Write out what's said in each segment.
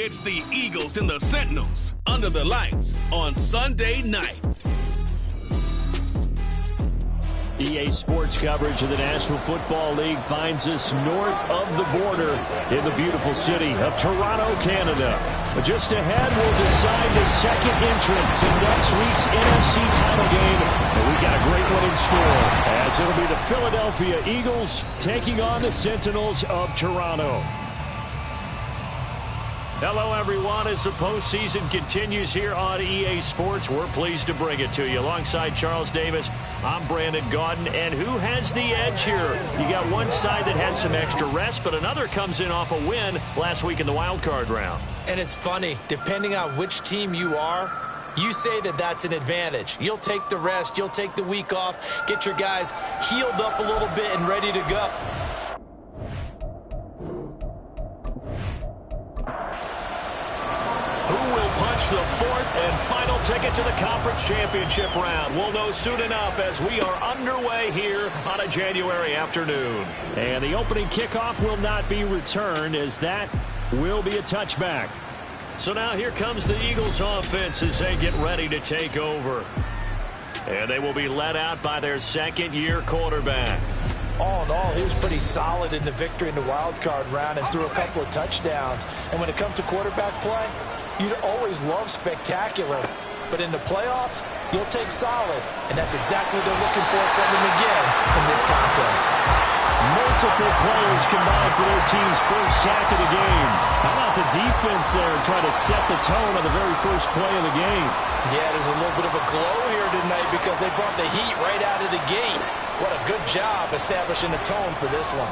It's the Eagles and the Sentinels under the lights on Sunday night. EA Sports coverage of the National Football League finds us north of the border in the beautiful city of Toronto, Canada. But just ahead, we'll decide the second entrant to next week's NFC title game. And we got a great one in store, as it'll be the Philadelphia Eagles taking on the Sentinels of Toronto. Hello, everyone. As the postseason continues here on EA Sports, we're pleased to bring it to you. Alongside Charles Davis, I'm Brandon Gaudin. And who has the edge here? You got one side that had some extra rest, but another comes in off a win last week in the wild card round. And it's funny, depending on which team you are, you say that that's an advantage. You'll take the rest, you'll take the week off, get your guys healed up a little bit and ready to go. The fourth and final ticket to the conference championship round. We'll know soon enough as we are underway here on a January afternoon. And the opening kickoff will not be returned, as that will be a touchback. So now here comes the Eagles offense as they get ready to take over. And they will be led out by their second-year quarterback. All in all, he was pretty solid in the victory in the wild card round and threw a couple of touchdowns. And when it comes to quarterback play, you'd always love spectacular, but in the playoffs, you'll take solid, and that's exactly what they're looking for from him again in this contest. Multiple players combined for their team's first sack of the game. How about the defense there trying to set the tone on the very first play of the game? Yeah, there's a little bit of a glow here tonight because they brought the heat right out of the gate. What a good job establishing the tone for this one.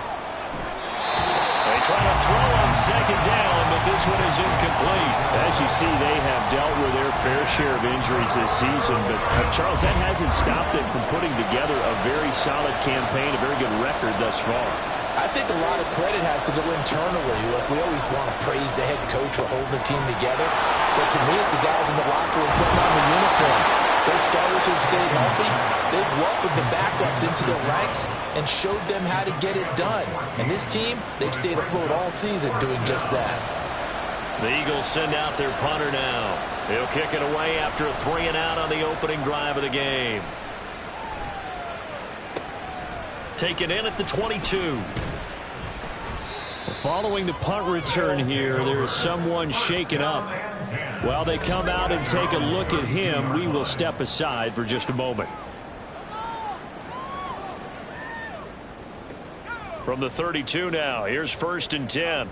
They try to throw on second down, but this one is incomplete. As you see, they have dealt with their fair share of injuries this season. But, Charles, that hasn't stopped them from putting together a very solid campaign, a very good record thus far. I think a lot of credit has to go internally. Look, we always want to praise the head coach for holding the team together. But to me, it's the guys in the locker room putting on the uniform. Those starters who've stayed healthy, they've welcomed the backups into their ranks and showed them how to get it done. And this team, they've stayed afloat all season doing just that. The Eagles send out their punter now. He'll kick it away after a 3-and-out on the opening drive of the game. Taken in at the 22. Following the punt return here, there is someone shaken up. While they come out and take a look at him, we will step aside for just a moment. From the 32 now, here's 1st and 10.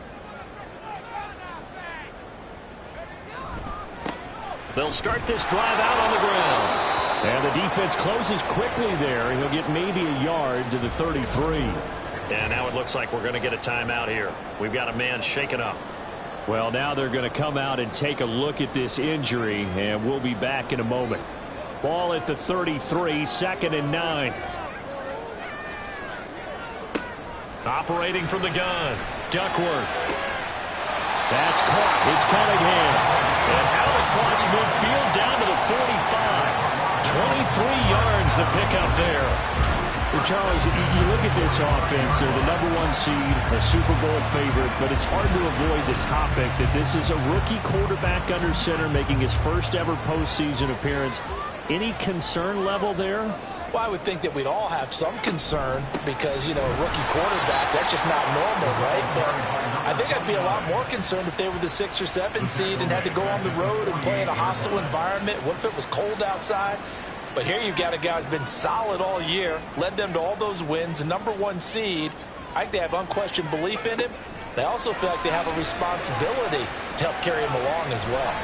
They'll start this drive out on the ground. And the defense closes quickly there. He'll get maybe a yard to the 33. And now it looks like we're going to get a timeout here. We've got a man shaken up. Well, now they're going to come out and take a look at this injury, and we'll be back in a moment. Ball at the 33, 2nd and 9. Operating from the gun, Duckworth. That's caught. It's Cunningham. And out across midfield down to the 45. 23 yards the pickup there. Well, Charles, you look at this offense, they're the #1 seed, a Super Bowl favorite, but it's hard to avoid the topic that this is a rookie quarterback under center making his first ever postseason appearance. Any concern level there? Well, I would think that we'd all have some concern because, you know, a rookie quarterback, that's just not normal, right? But I think I'd be a lot more concerned if they were the 6 or 7 seed and had to go on the road and play in a hostile environment. What if it was cold outside? But here you've got a guy who's been solid all year, led them to all those wins, a #1 seed. I think they have unquestioned belief in him. They also feel like they have a responsibility to help carry him along as well.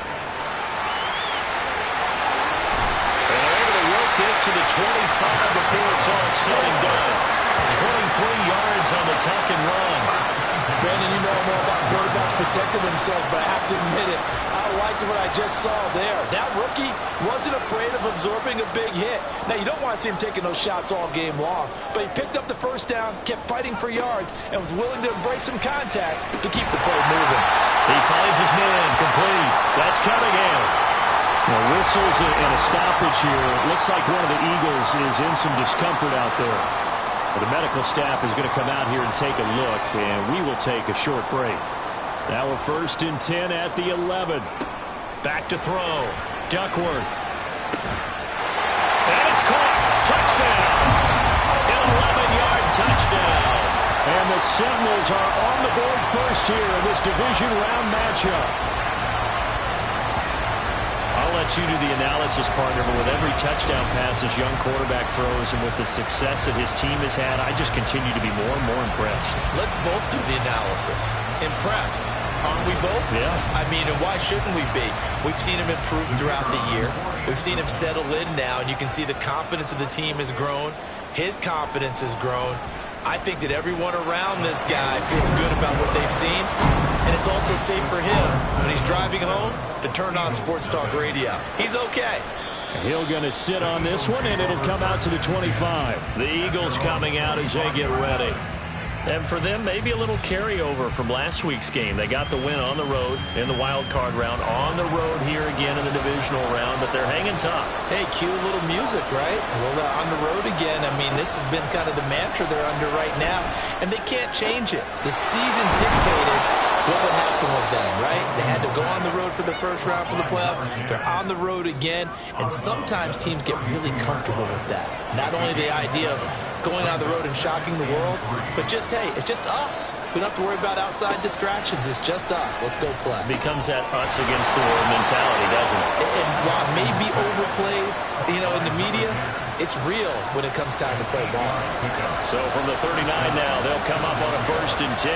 And they're able to work this to the 25 before it's all said and done. 23 yards on the tuck and run. Brandon, you know more about quarterbacks protecting themselves, but I have to admit it. I liked what I just saw there. That rookie wasn't afraid of absorbing a big hit. Now, you don't want to see him taking those shots all game long, but he picked up the first down, kept fighting for yards, and was willing to embrace some contact to keep the play moving. He finds his man, complete. That's Cunningham. Well, whistles and a stoppage here. It looks like one of the Eagles is in some discomfort out there. The medical staff is going to come out here and take a look, and we will take a short break. Now we're 1st and 10 at the 11. Back to throw. Duckworth. And it's caught. Touchdown. An 11-yard touchdown. And the Sentinels are on the board first here in this division round matchup. I'll let you do the analysis, partner, but with every touchdown pass this young quarterback throws and with the success that his team has had, I just continue to be more and more impressed. Let's both do the analysis. Impressed. Aren't we both? Yeah. I mean, and why shouldn't we be? We've seen him improve throughout the year. We've seen him settle in now, and you can see the confidence of the team has grown. His confidence has grown. I think that everyone around this guy feels good about what they've seen, and it's also safe for him when he's driving home to turn on Sports Talk Radio. He's okay. He'll going to sit on this one, and it'll come out to the 25. The Eagles coming out as they get ready. And for them, maybe a little carryover from last week's game. They got the win on the road in the wild card round, on the road here again in the divisional round, but they're hanging tough. Hey, cue a little music, right? Well, they're on the road again. I mean, this has been kind of the mantra they're under right now, and they can't change it. The season dictated what would happen with them, right? They had to go on the road for the first round for the playoffs. They're on the road again, and sometimes teams get really comfortable with that. Not only the idea of going on the road and shocking the world, but just, hey, it's just us. We don't have to worry about outside distractions. It's just us. Let's go play. Becomes that us against the world mentality, doesn't it? And while it may be overplayed, in the media, it's real when it comes time to play ball. So from the 39 now, they'll come up on a 1st and 10.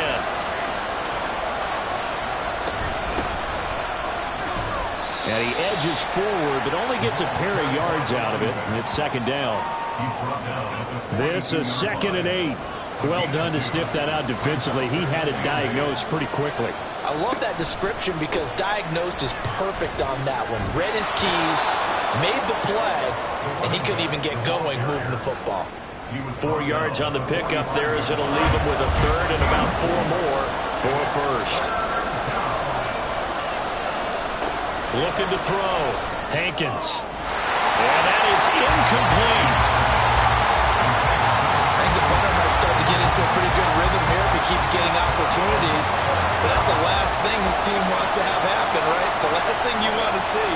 And he edges forward, but only gets a pair of yards out of it, and it's 2nd down. This is 2nd and 8. Well done to sniff that out defensively. He had it diagnosed pretty quickly. I love that description because diagnosed is perfect on that one. Read his keys, made the play, and he couldn't even get going moving the football. 4 yards on the pickup there as it'll leave him with a 3rd and about 4 more for a 1st. Looking to throw. Hankins. And that is incomplete. I think the punter might start to get into a pretty good rhythm here if he keeps getting opportunities. But that's the last thing his team wants to have happen, right? The last thing you want to see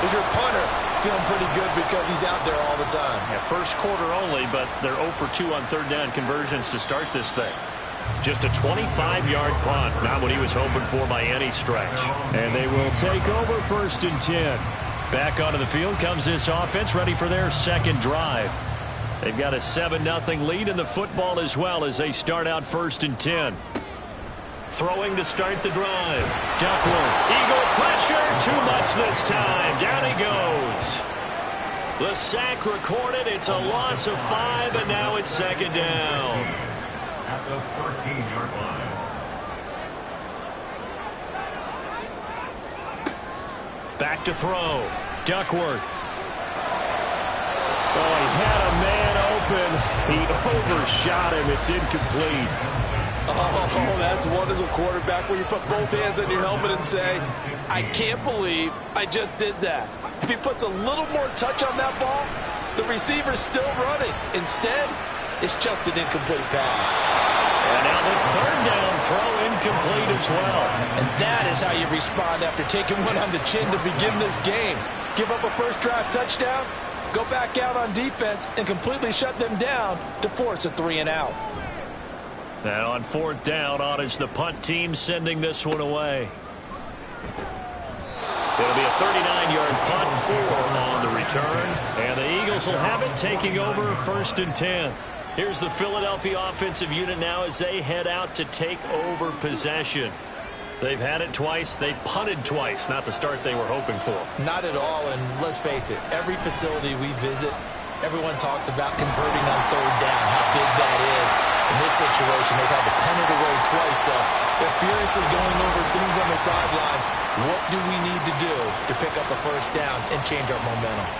is your punter feeling pretty good because he's out there all the time. Yeah, first quarter only, but they're 0 for 2 on 3rd down conversions to start this thing. Just a 25-yard punt, not what he was hoping for by any stretch. And they will take over 1st and 10. Back onto the field comes this offense, ready for their 2nd drive. They've got a 7-0 lead in the football as well as they start out 1st and 10. Throwing to start the drive. Duckworth. Eagle pressure. Too much this time. Down he goes. The sack recorded. It's a loss of 5, and now it's 2nd down. At the 13-yard line. Back to throw. Duckworth. Oh, he had a man open. He overshot him. It's incomplete. Oh, that's one as a quarterback where you put both hands on your helmet and say, I can't believe I just did that. If he puts a little more touch on that ball, the receiver's still running. Instead, it's just an incomplete pass. And now the 3rd down throw incomplete as well. And that is how you respond after taking one on the chin to begin this game. Give up a first drive touchdown, go back out on defense, and completely shut them down to force a 3-and-out. And on 4th down, on is the punt team sending this one away. It'll be a 39-yard punt, 4 on the return. And the Eagles will have it, taking over 1st and 10. Here's the Philadelphia offensive unit now as they head out to take over possession. They've had it twice. They've punted twice. Not the start they were hoping for. Not at all, and let's face it, every facility we visit, everyone talks about converting on 3rd down, how big that is. In this situation, they've had to punt it away twice, so they're furiously going over things on the sidelines. What do we need to do to pick up a 1st down and change our momentum?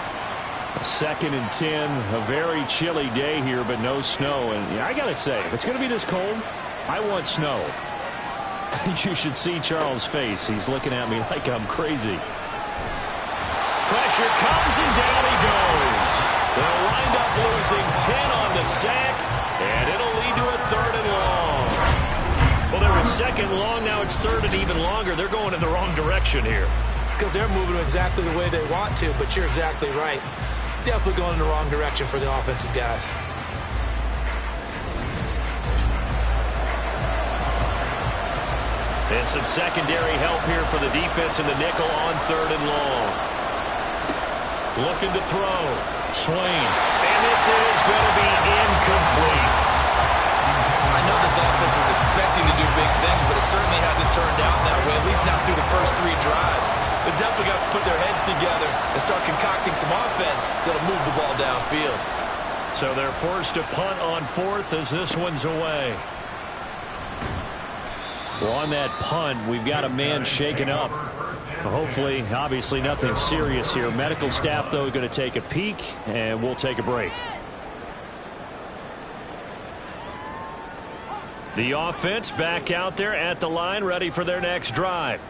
2nd and 10, a very chilly day here, but no snow. And I got to say, if it's going to be this cold, I want snow. You should see Charles' face. He's looking at me like I'm crazy. Pressure comes, and down he goes. They'll wind up losing 10 on the sack, and it'll lead to a 3rd and long. Well, there was second long, now it's third and even longer. They're going in the wrong direction here. Because they're moving exactly the way they want to, but you're exactly right. Definitely going in the wrong direction for the offensive guys. And some secondary help here for the defense in the nickel on third and long. Looking to throw. Swing. And this is going to be incomplete. I know this offense was expecting to do big things, but it certainly hasn't turned out that way, at least not through the first 3 drives. They're definitely going to have to put their heads together and start concocting some offense that'll move the ball downfield. So they're forced to punt on fourth as this one's away. Well, on that punt, we've got a man shaken up. Hopefully, obviously nothing serious here. Medical staff, though, going to take a peek, and we'll take a break. The offense back out there at the line, ready for their next drive.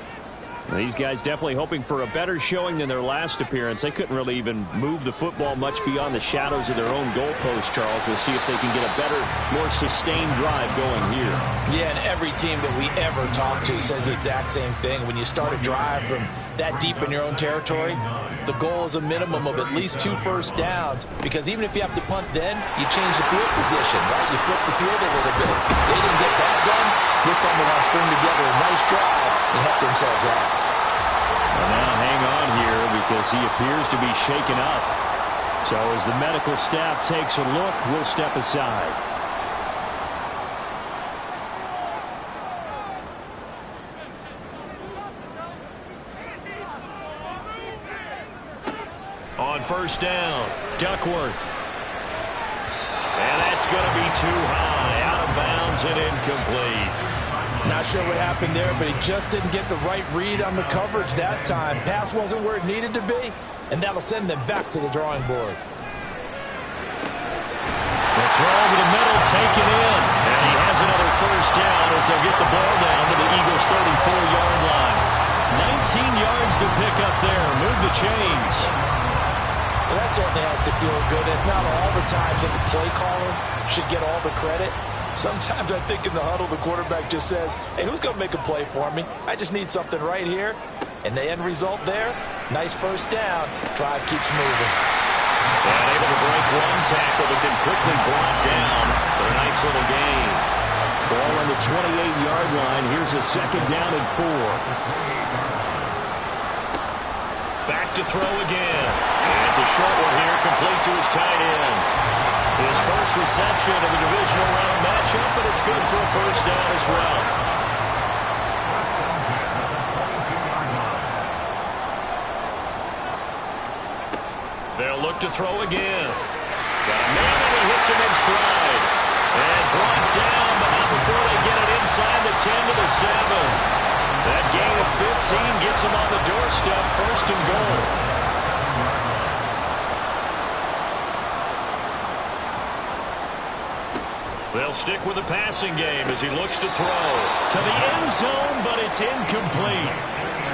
These guys definitely hoping for a better showing than their last appearance. They couldn't really even move the football much beyond the shadows of their own goalpost, Charles. We'll see if they can get a better, more sustained drive going here. Yeah, and every team that we ever talk to says the exact same thing. When you start a drive from that deep in your own territory, the goal is a minimum of at least 2 first downs, because even if you have to punt then, you change the field position, right? You flip the field a little bit. They didn't get that done. This time they want to string together a nice drive and help themselves out. Well, now hang on here because he appears to be shaken up. So as the medical staff takes a look, we'll step aside. On first down, Duckworth. And that's going to be too high, out of bounds and incomplete. Not sure what happened there, but he just didn't get the right read on the coverage that time. Pass wasn't where it needed to be, and that'll send them back to the drawing board. The throw over the middle, taken in. And he has another first down as they'll get the ball down to the Eagles' 34-yard line. 19 yards to pick up there. Move the chains. Well, that certainly has to feel good. It's not all the times that the play caller should get all the credit. Sometimes I think in the huddle, the quarterback just says, hey, who's going to make a play for me? I just need something right here. And the end result there, nice first down. Drive keeps moving. And able to break one tackle, but then quickly brought down for a nice little gain. Ball on the 28-yard line. Here's a second down and 4. Back to throw again. And it's a short one here, complete to his tight end. His first reception of the divisional round matchup, but it's good for a first down as well. They'll look to throw again. Got a man and he hits him in stride. And brought down, but not before they get it inside the 10 to the 7. That gain of 15 gets him on the doorstep, first and goal. They'll stick with the passing game as he looks to throw to the end zone, but it's incomplete.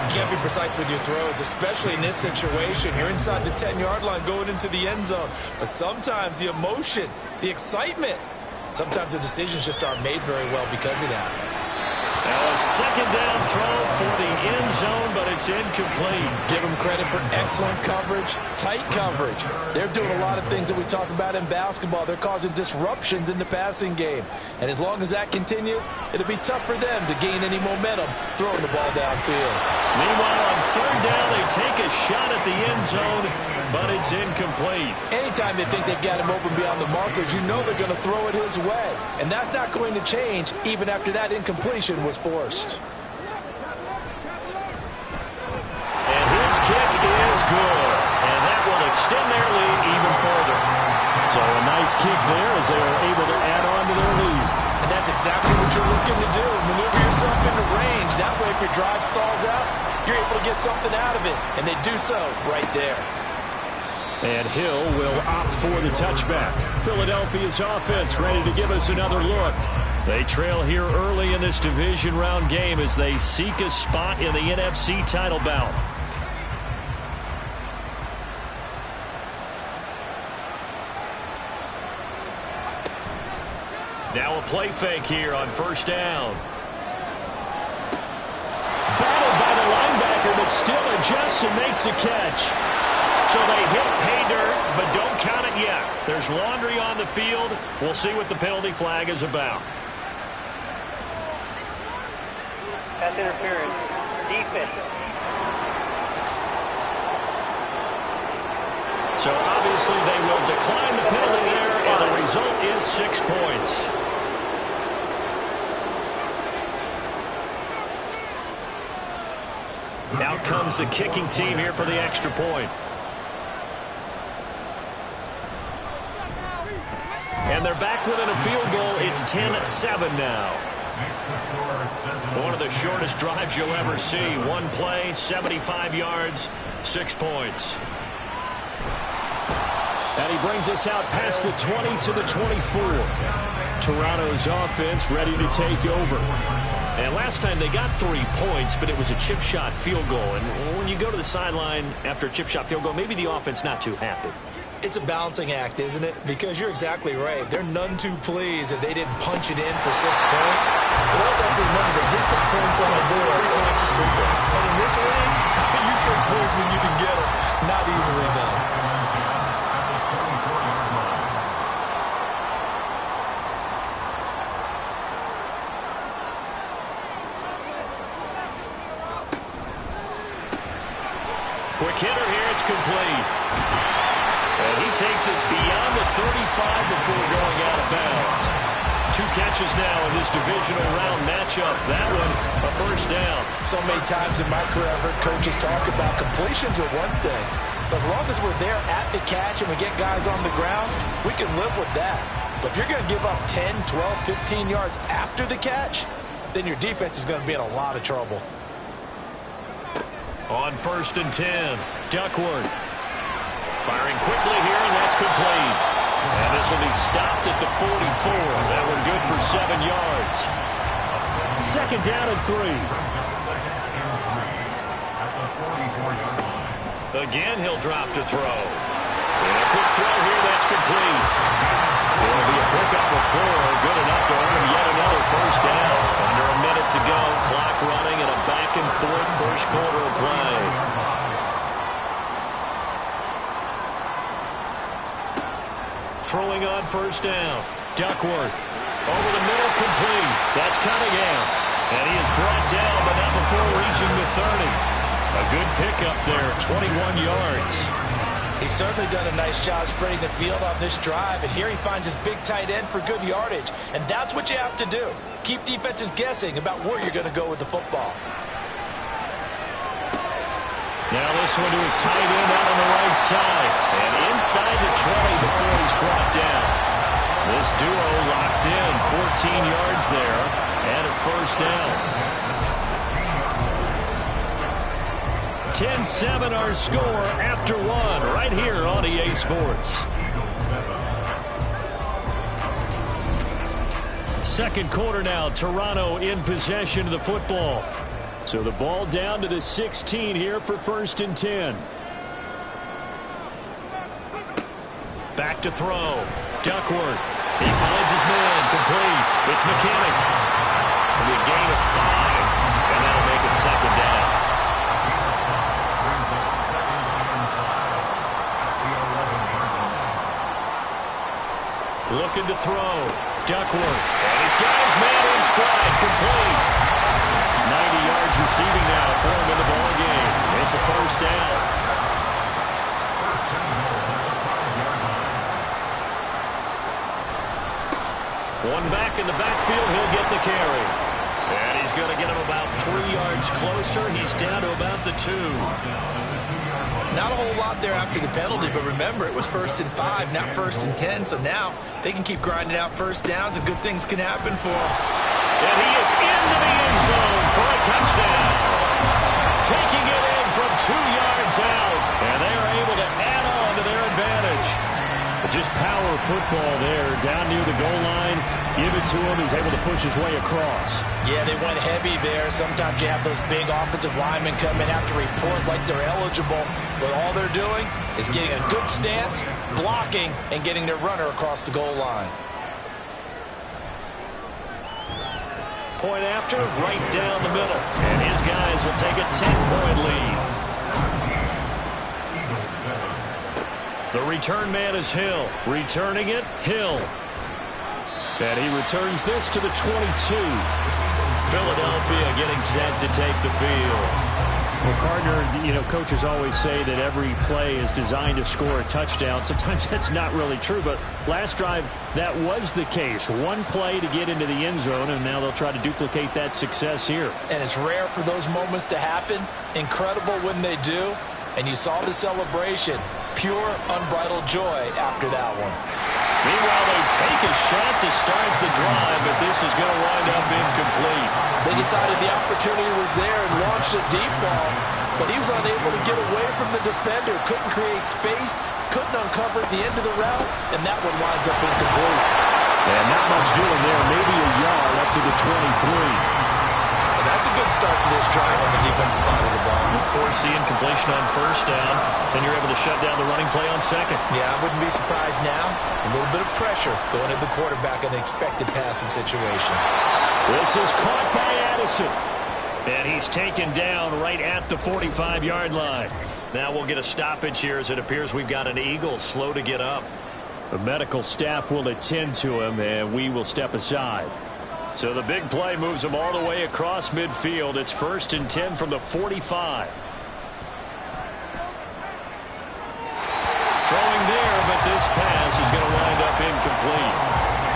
You can't be precise with your throws, especially in this situation. You're inside the 10-yard line going into the end zone. But sometimes the emotion, the excitement, sometimes the decisions just aren't made very well because of that. Now a second down throw for the end zone, but it's incomplete. Give them credit for excellent coverage, tight coverage. They're doing a lot of things that we talk about in basketball. They're causing disruptions in the passing game. And as long as that continues, it'll be tough for them to gain any momentum throwing the ball downfield. Meanwhile, on third down, they take a shot at the end zone, but it's incomplete. Anytime they think they've got him open beyond the markers, you know they're going to throw it his way. And that's not going to change even after that incompletion was forced. And his kick is good. And that will extend their lead even further. So a nice kick there as they are able to add on to their lead. And that's exactly what you're looking to do. Maneuver yourself into range. That way, if your drive stalls out, you're able to get something out of it. And they do so right there. And Hill will opt for the touchback. Philadelphia's offense ready to give us another look. They trail here early in this division round game as they seek a spot in the NFC title bout. Now a play fake here on first down. still adjusts and makes the catch. So they hit pay dirt, but don't count it yet. There's laundry on the field. We'll see what the penalty flag is about. Pass interference. Defense. So obviously they will decline the penalty there, and the result is 6 points. Out comes the kicking team here for the extra point. And they're back within a field goal. It's 10-7 now. One of the shortest drives you'll ever see. One play, 75 yards, 6 points. And he brings us out past the 20 to the 24. Toronto's offense ready to take over. And last time they got 3 points, but it was a chip shot field goal. And when you go to the sideline after a chip shot field goal, maybe the offense not too happy. It's a balancing act, isn't it? Because you're exactly right. They're none too pleased that they didn't punch it in for 6 points. But also have to remember they did put points on the board. And in this league, you take points when you can get them. Not easily done. Quick hitter here, it's complete. And he takes us beyond the 35 before going out of bounds. 2 catches now in this divisional round matchup. That one, a first down. So many times in my career I've heard coaches talk about completions are one thing. But as long as we're there at the catch and we get guys on the ground, we can live with that. But if you're going to give up 10, 12, 15 yards after the catch, then your defense is going to be in a lot of trouble. On 1st and 10, Duckworth. Firing quickly here, and that's complete. And this will be stopped at the 44. That one good for 7 yards. 2nd down and 3. Again, he'll drop to throw. And a quick throw here, that's complete. It'll be a pickup of 4, good enough to earn him yet another first down. Under a minute to go, clock running, and a back-and-forth first quarter of play. Throwing on 1st down, Duckworth. Over the middle, complete. That's Cunningham. And he is brought down, but not before reaching the 30. A good pickup there, 21 yards. He's certainly done a nice job spreading the field on this drive, and here he finds his big tight end for good yardage. And that's what you have to do. Keep defenses guessing about where you're going to go with the football. Now this one to his tight end out on the right side. And inside the 20 before he's brought down. This duo locked in, 14 yards there, and a first down. 10-7 our score after 1 right here on EA Sports. 2nd quarter now, Toronto in possession of the football. So the ball down to the 16 here for 1st and 10. Back to throw. Duckworth. He finds his man. Complete. It's McKinnon. A gain of 5. And that'll make it 2nd down. Looking to throw. Duckworth. And he's got his man in stride. Complete. 90 yards receiving now for him in the ball game. It's a first down. One back in the backfield. He'll get the carry. And he's going to get him about 3 yards closer. He's down to about the 2. Not a whole lot there after the penalty, but remember, it was 1st and 5, not 1st and 10. So now they can keep grinding out first downs, and good things can happen for them. And he is into the end zone for a touchdown. Taking it in from 2 yards out. And they are able to add on to their advantage. Just power football there. Down near the goal line. Give it to him. He's able to push his way across. Yeah, they went heavy there. Sometimes you have those big offensive linemen come in, have to report like they're eligible. But all they're doing is getting a good stance, blocking, and getting their runner across the goal line. Point after, right down the middle. And his guys will take a 10-point lead. The return man is Hill. Returning it, Hill. And he returns this to the 22. Philadelphia getting set to take the field. Well, partner, coaches always say that every play is designed to score a touchdown. Sometimes that's not really true, but last drive, that was the case. One play to get into the end zone, and now they'll try to duplicate that success here. And it's rare for those moments to happen. Incredible when they do. And you saw the celebration. Pure, unbridled joy after that one. Meanwhile, they take a shot to start the drive, but this is going to wind up incomplete. They decided the opportunity was there and launched a deep ball, but he was unable to get away from the defender, couldn't create space, couldn't uncover the end of the route, and that one winds up incomplete. And not much doing there, maybe a yard up to the 23. And that's a good start to this drive on the defensive side of the ball. Force the incompletion on first down, then you're able to shut down the running play on second. Yeah, I wouldn't be surprised now. A little bit of pressure going at the quarterback in the expected passing situation. This is caught by Addison. And he's taken down right at the 45-yard line. Now we'll get a stoppage here as it appears we've got an Eagle slow to get up. The medical staff will attend to him, and we will step aside. So the big play moves him all the way across midfield. It's 1st and 10 from the 45. Throwing there, but this pass is going to wind up incomplete.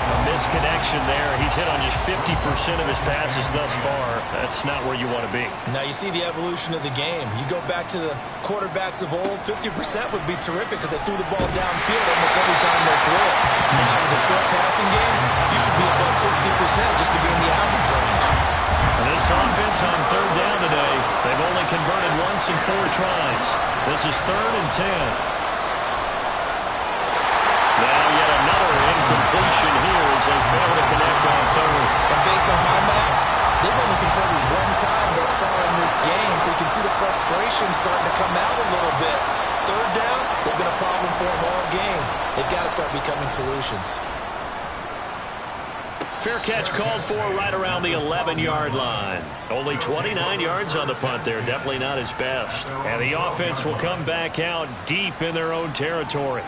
A misconnection there. He's hit on just 50% of his passes thus far. That's not where you want to be. Now you see the evolution of the game. You go back to the quarterbacks of old, 50% would be terrific because they threw the ball downfield almost every time they threw it. Now with the short passing game, you should be above 60% just to be in the average range. And this offense on 3rd down today, they've only converted once in 4 tries. This is 3rd and 10. Now yet another incompletion here as they fail to connect on 3rd. And based on my math, they've only converted 1 time thus far in this game, so you can see the frustration starting to come out a little bit. 3rd downs, they've been a problem for them all game. They've got to start becoming solutions. Fair catch called for right around the 11-yard line. Only 29 yards on the punt there. Definitely not his best. And the offense will come back out deep in their own territory.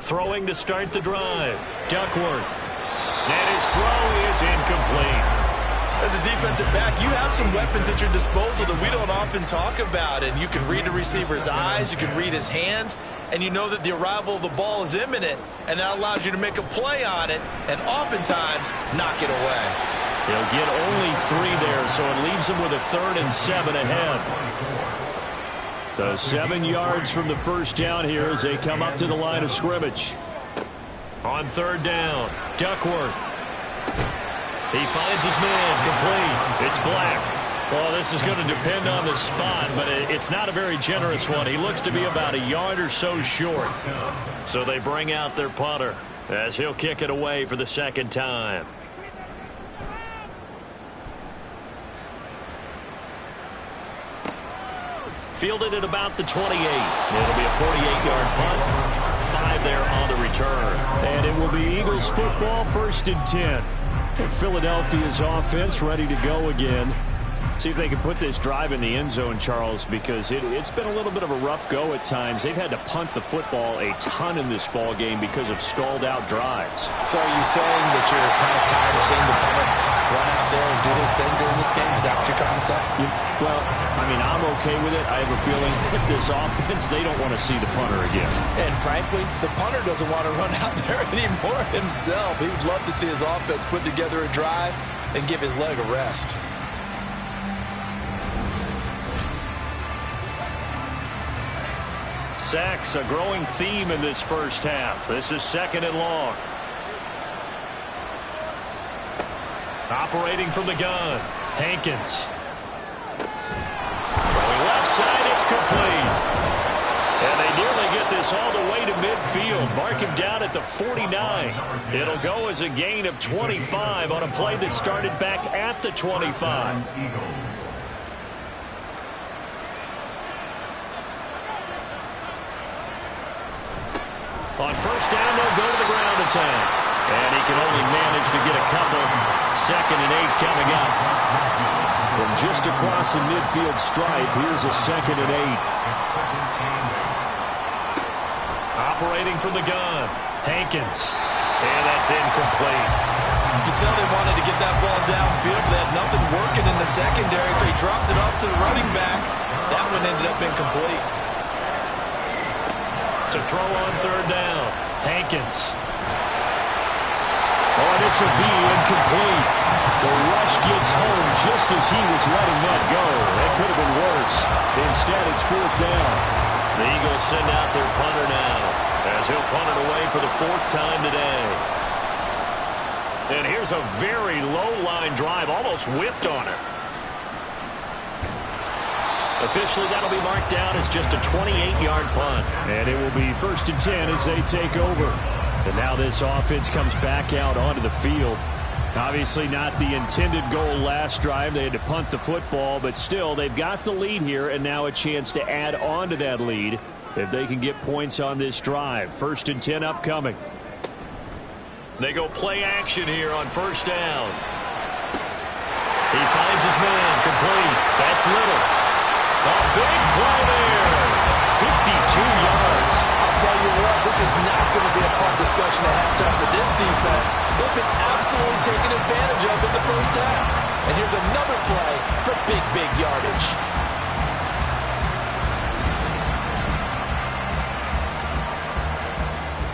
Throwing to start the drive. Duckworth. And his throw is incomplete. As a defensive back, you have some weapons at your disposal that we don't often talk about. And you can read the receiver's eyes, you can read his hands, and you know that the arrival of the ball is imminent, and that allows you to make a play on it and oftentimes knock it away. He'll get only 3 there, so it leaves him with a 3rd and 7 ahead. So 7 yards from the first down here as they come up to the line of scrimmage. On 3rd down, Duckworth. He finds his man, complete. It's Black. Well, this is going to depend on the spot, but it's not a very generous one. He looks to be about a yard or so short. So they bring out their punter as he'll kick it away for the 2nd time. Fielded at about the 28. It'll be a 48-yard punt. 5 there on the return. And it will be Eagles football, 1st and 10. Philadelphia's offense ready to go again. See if they can put this drive in the end zone, Charles, because it's been a little bit of a rough go at times. They've had to punt the football a ton in this ball game because of stalled-out drives. So are you saying that you're kind of tired of seeing the punter run out there and do this thing during this game? Is that what you're trying to say? Well, I mean, I'm okay with it. I have a feeling that this offense, they don't want to see the punter again. And frankly, the punter doesn't want to run out there anymore himself. He would love to see his offense put together a drive and give his leg a rest. Sacks, a growing theme in this first half. This is 2nd and long. Operating from the gun, Hankins. Throwing left side, it's complete. And they nearly get this all the way to midfield. Mark him down at the 49. It'll go as a gain of 25 on a play that started back at the 25. On first down, they'll go to the ground attack. And he can only manage to get a couple. 2nd and 8 coming up. From just across the midfield stripe, here's a 2nd and 8. Operating from the gun, Hankins. And that's incomplete. You could tell they wanted to get that ball downfield, but they had nothing working in the secondary, so he dropped it off to the running back. That one ended up incomplete. To throw on 3rd down, Hankins. Oh, this will be incomplete. The rush gets home just as he was letting that go. That could have been worse. Instead, it's 4th down. The Eagles send out their punter now, as he'll punt it away for the 4th time today. And here's a very low-line drive, almost whiffed on it. Officially, that'll be marked down as just a 28-yard punt. And it will be 1st and 10 as they take over. And now this offense comes back out onto the field. Obviously not the intended goal last drive. They had to punt the football, but still, they've got the lead here, and now a chance to add on to that lead if they can get points on this drive. 1st and 10 upcoming. They go play action here on 1st down. He finds his man, complete. That's Little. A big play there. 52 yards. I'll tell you what, this is not going to be a fun discussion at halftime for this defense. They've been absolutely taken advantage of in the 1st half. And here's another play for big yardage.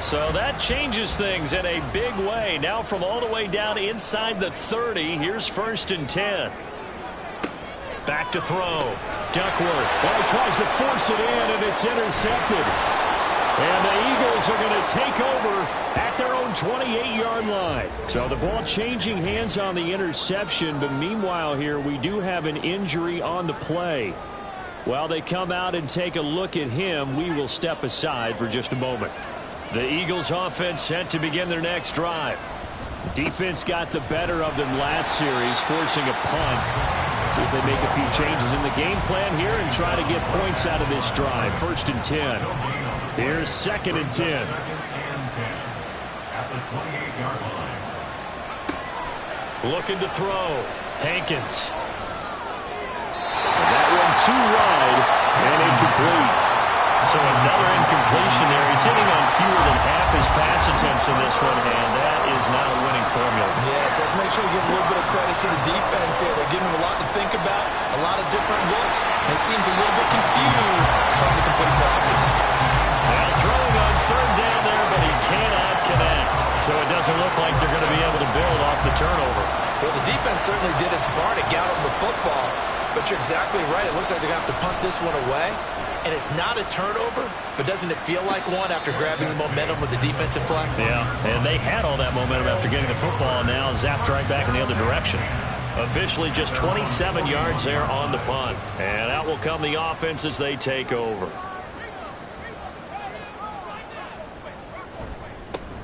So that changes things in a big way. Now from all the way down inside the 30, here's 1st and 10. Back to throw. Duckworth. Well, he tries to force it in, and it's intercepted. And the Eagles are going to take over at their own 28-yard line. So the ball changing hands on the interception, but meanwhile here we do have an injury on the play. While they come out and take a look at him, we will step aside for just a moment. The Eagles offense set to begin their next drive. Defense got the better of them last series, forcing a punt. See if they make a few changes in the game plan here and try to get points out of this drive. 1st and 10. Here's 2nd and 10. At the 28-yard line. Looking to throw. Hankins. And that one too wide and incomplete. So another incompletion there. He's hitting on fewer than half his pass attempts in this one, and that is not a winning formula. Yes, let's make sure we give a little bit of credit to the defense here. They're giving him a lot to think about, a lot of different looks, and he seems a little bit confused trying to complete passes. Now throwing on 3rd down there, but he cannot connect. So it doesn't look like they're going to be able to build off the turnover. Well, the defense certainly did its part to get him the football, but you're exactly right. It looks like they're going to have to punt this one away. And it's not a turnover, but doesn't it feel like one after grabbing the momentum with the defensive play? Yeah, and they had all that momentum after getting the football, and now zapped right back in the other direction. Officially just 27 yards there on the punt. And out will come the offense as they take over.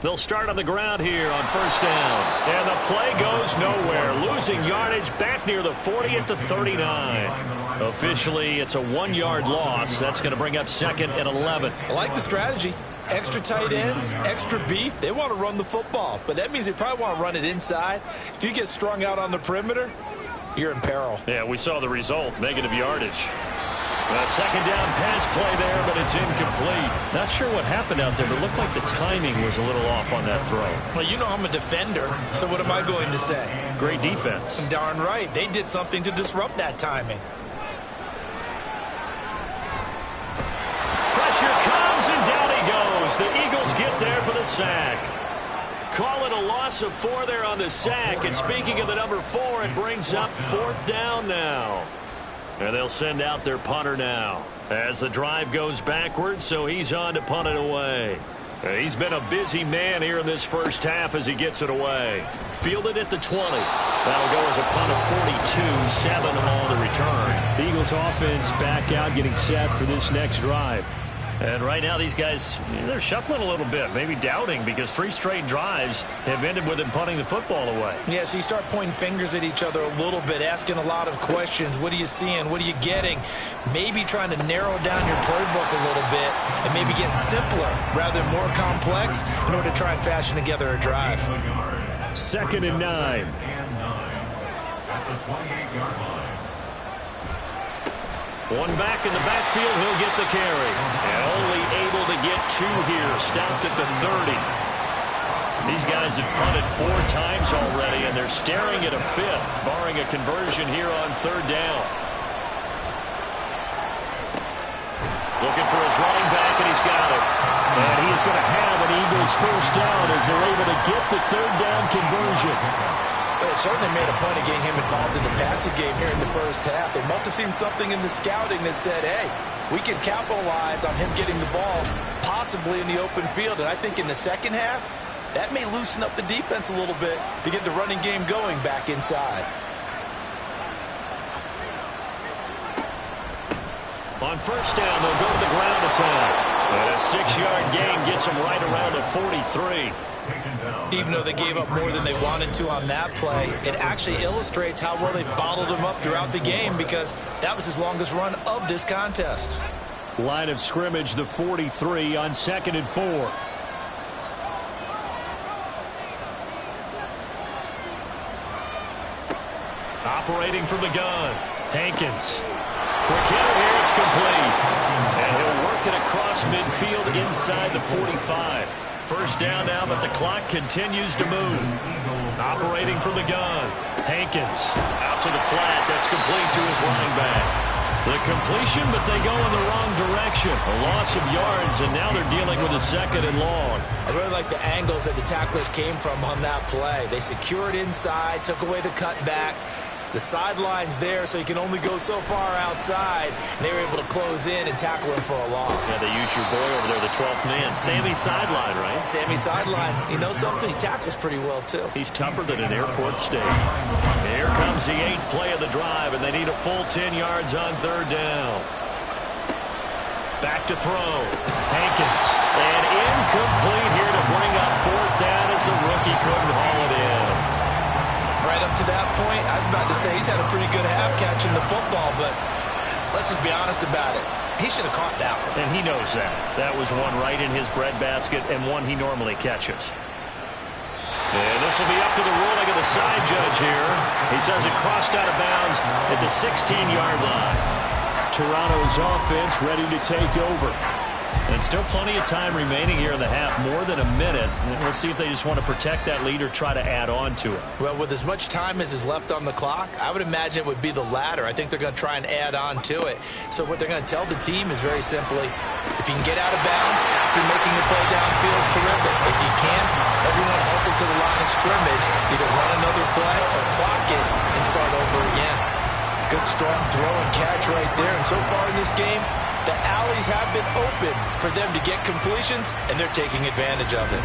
They'll start on the ground here on 1st down. And the play goes nowhere. Losing yardage back near the 40 at the 39. Officially, it's a 1-yard loss. That's going to bring up 2nd and 11. I like the strategy. Extra tight ends, extra beef. They want to run the football, but that means they probably want to run it inside. If you get strung out on the perimeter, you're in peril. Yeah, we saw the result, negative yardage. A 2nd down pass play there, but it's incomplete. Not sure what happened out there, but it looked like the timing was a little off on that throw. Well, you know I'm a defender, so what am I going to say? Great defense. Darn right. They did something to disrupt that timing. Pressure comes, and down he goes. The Eagles get there for the sack. Call it a loss of 4 there on the sack. And speaking of the number 4, it brings up 4th down now. And they'll send out their punter now as the drive goes backwards, so he's on to punt it away. He's been a busy man here in this 1st half as he gets it away. Fielded at the 20. That'll go as a punt of 42, 7 on the return. The Eagles offense back out, getting set for this next drive. And right now these guys, they're shuffling a little bit, maybe doubting, because 3 straight drives have ended with them punting the football away. Yeah, so you start pointing fingers at each other a little bit, asking a lot of questions. What are you seeing? What are you getting? Maybe trying to narrow down your playbook a little bit and maybe get simpler rather than more complex in order to try and fashion together a drive. 2nd and 9. At the 28-yard line. One back in the backfield, he'll get the carry. And only able to get 2 here, stopped at the 30. These guys have punted 4 times already, and they're staring at a 5th, barring a conversion here on 3rd down. Looking for his running back, and he's got it. And he is going to have an Eagles first down as they're able to get the 3rd down conversion. Well, it certainly made a point of getting him involved in the passing game here in the first half. They must have seen something in the scouting that said, hey, we can capitalize on him getting the ball possibly in the open field. And I think in the second half, that may loosen up the defense a little bit to get the running game going back inside. On first down, they'll go to the ground attack. And a 6-yard gain gets them right around the 43. Even though they gave up more than they wanted to on that play, it actually illustrates how well they bottled them up throughout the game, because that was his longest run of this contest. Line of scrimmage, the 43 on 2nd and 4. Operating from the gun, Hankins. Quick hitter here, it's complete. And he'll work it across midfield inside the 45. First down now, but the clock continues to move. Operating from the gun, Hankins. Out to the flat, that's complete to his running back. The completion, but they go in the wrong direction. A loss of yards, and now they're dealing with a 2nd and long. I really like the angles that the tacklers came from on that play. They secured inside, took away the cutback. The sideline's there, so you can only go so far outside. And they were able to close in and tackle him for a loss. Yeah, they use your boy over there, the 12th man. Sammy Sideline, right? Sammy Sideline. You know something? He tackles pretty well, too. He's tougher than an airport steak. Here comes the 8th play of the drive, and they need a full 10 yards on 3rd down. Back to throw. Hankins. And incomplete here to bring up 4th down as the rookie couldn't haul it in. Right up to that point, I was about to say he's had a pretty good half catching the football, but let's just be honest about it. He should have caught that one. And he knows that. That was one right in his breadbasket and one he normally catches. And this will be up to the ruling of the side judge here. He says it crossed out of bounds at the 16-yard line. Toronto's offense ready to take over. And still plenty of time remaining here in the half, more than a minute. And we'll see if they just want to protect that lead or try to add on to it. Well, with as much time as is left on the clock, I would imagine it would be the latter. I think they're going to try and add on to it. So what they're going to tell the team is very simply, if you can get out of bounds after making a play downfield, terrific. If you can't, everyone hustle to the line of scrimmage, either run another play or clock it and start over again. Good strong throw and catch right there. And so far in this game, the alleys have been open for them to get completions, and they're taking advantage of it.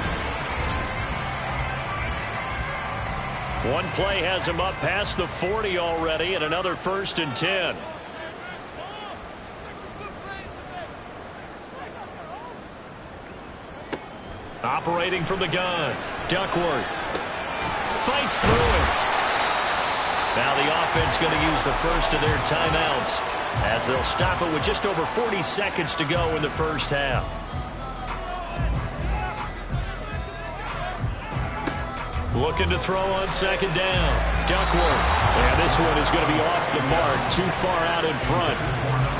One play has him up past the 40 already, and another 1st and 10. Operating from the gun, Duckworth fights through it. Now the offense going to use the first of their timeouts, as they'll stop it with just over 40 seconds to go in the first half. Looking to throw on 2nd down. Duckworth. And this one is going to be off the mark, too far out in front.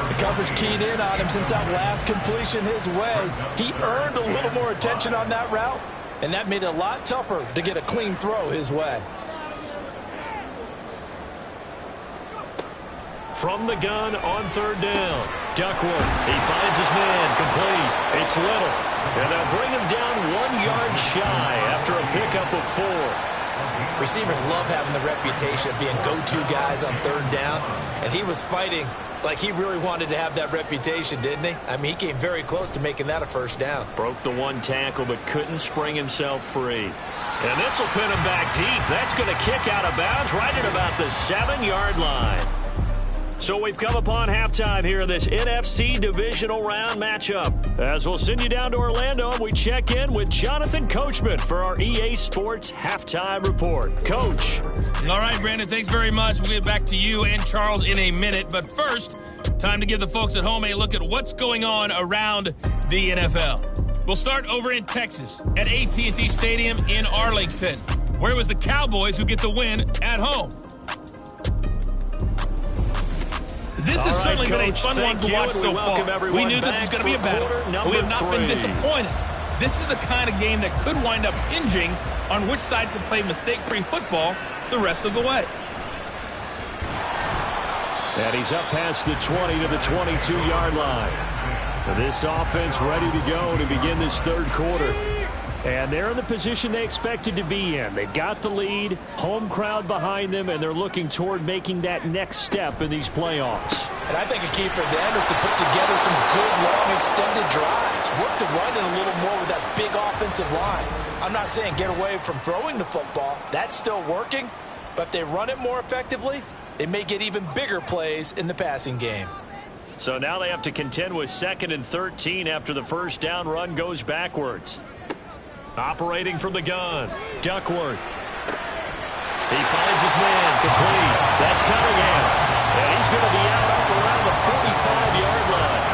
The coverage keyed in on him since that last completion his way. He earned a little more attention on that route, and that made it a lot tougher to get a clean throw his way. From the gun on 3rd down. Duckworth. He finds his man. Complete. It's Little. And they'll bring him down 1 yard shy after a pickup of 4. Receivers love having the reputation of being go-to guys on 3rd down. And he was fighting like he really wanted to have that reputation, didn't he? I mean, he came very close to making that a first down. Broke the one tackle, but couldn't spring himself free. And this will pin him back deep. That's going to kick out of bounds right at about the 7-yard line. So we've come upon halftime here in this NFC divisional round matchup. As we'll send you down to Orlando, and we check in with Jonathan Coachman for our EA Sports Halftime Report. Coach. All right, Brandon, thanks very much. We'll get back to you and Charles in a minute. But first, time to give the folks at home a look at what's going on around the NFL. We'll start over in Texas at AT&T Stadium in Arlington, where it was the Cowboys who get the win at home. This has certainly been a fun one to watch so far. We knew this was going to be a battle. We have not been disappointed. This is the kind of game that could wind up hinging on which side can play mistake-free football the rest of the way. And he's up past the 20 to the 22-yard line. This offense ready to go to begin this third quarter. And they're in the position they expected to be in. They've got the lead, home crowd behind them, and they're looking toward making that next step in these playoffs. And I think a key for them is to put together some good, long, extended drives. Work the run in a little more with that big offensive line. I'm not saying get away from throwing the football. That's still working. But if they run it more effectively, they may get even bigger plays in the passing game. So now they have to contend with 2nd and 13 after the first down run goes backwards. Operating from the gun, Duckworth. He finds his man, complete. That's Cunningham. And he's going to be out up around the 45-yard line.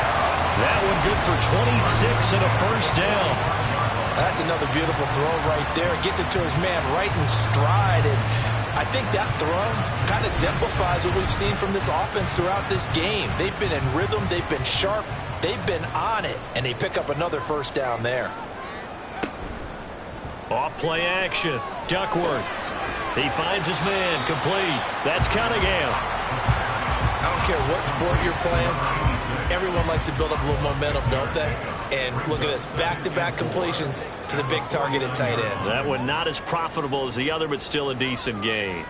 That one good for 26 and a first down. That's another beautiful throw right there. Gets it to his man right in stride. And I think that throw kind of exemplifies what we've seen from this offense throughout this game. They've been in rhythm. They've been sharp. They've been on it. And they pick up another first down there. Off play action. Duckworth. He finds his man. Complete. That's Cunningham. I don't care what sport you're playing. Everyone likes to build up a little momentum, don't they? And look at this. Back-to-back completions to the big targeted tight end. That one not as profitable as the other, but still a decent gain.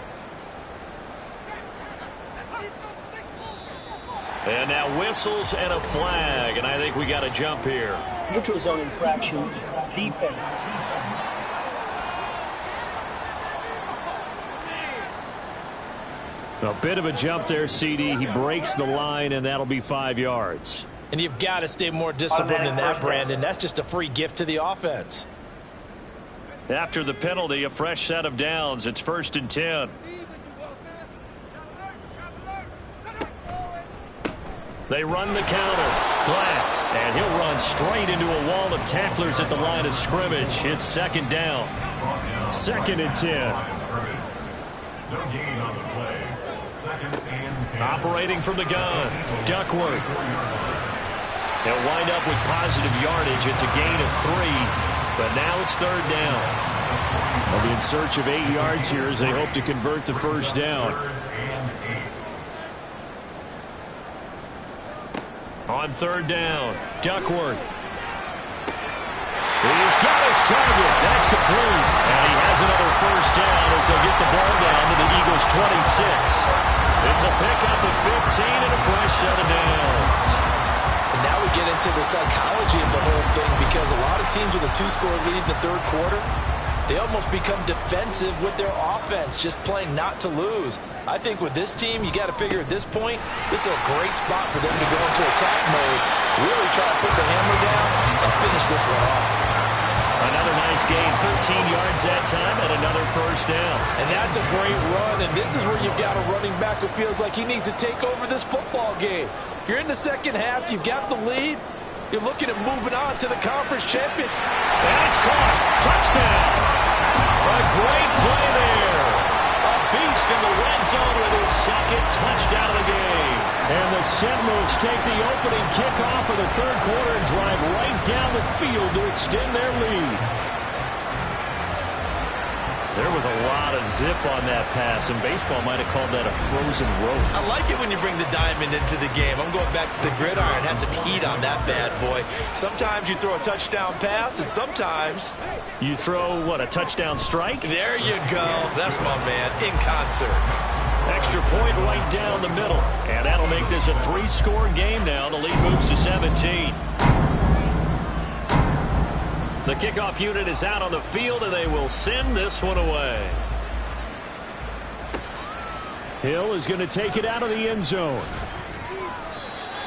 And now whistles and a flag. And I think we got a jump here. Neutral zone infraction, defense. A bit of a jump there, CD. He breaks the line, and that'll be 5 yards. And you've got to stay more disciplined than that, Brandon. That's just a free gift to the offense. After the penalty, a fresh set of downs. It's 1st and 10. They run the counter. Black. And he'll run straight into a wall of tacklers at the line of scrimmage. It's 2nd down. 2nd and 10. No gain on the play. 2nd and 10. Operating from the gun. Duckworth. They'll wind up with positive yardage. It's a gain of 3. But now it's 3rd down. They'll be in search of 8 yards here as they hope to convert the first down. On 3rd down, Duckworth. He's got his target. That's complete. And he has another first down as they'll get the ball down to the Eagles' 26. It's a pickup of 15 and a fresh set of downs. And now we get into the psychology of the whole thing, because a lot of teams with a 2-score lead in the 3rd quarter, they almost become defensive with their offense, just playing not to lose. I think with this team, you got to figure at this point, this is a great spot for them to go into attack mode, really try to put the hammer down and finish this one off. Another nice gain, 13 yards that time, and another first down. And that's a great run, and this is where you've got a running back who feels like he needs to take over this football game. You're in the 2nd half, you've got the lead, you're looking at moving on to the conference champion. And it's caught. Touchdown. A great play there. A beast in the red zone with his 2nd touchdown of the game. And the Sentinels take the opening kickoff of the 3rd quarter and drive right down the field to extend their lead. There was a lot of zip on that pass, and baseball might have called that a frozen rope. I like it when you bring the diamond into the game. I'm going back to the gridiron. Had some heat on that bad boy. Sometimes you throw a touchdown pass, and sometimes you throw, what, a touchdown strike? There you go. That's my man, in concert. Extra point right down the middle. And that'll make this a 3-score game now. The lead moves to 17. The kickoff unit is out on the field, and they will send this one away. Hill is going to take it out of the end zone.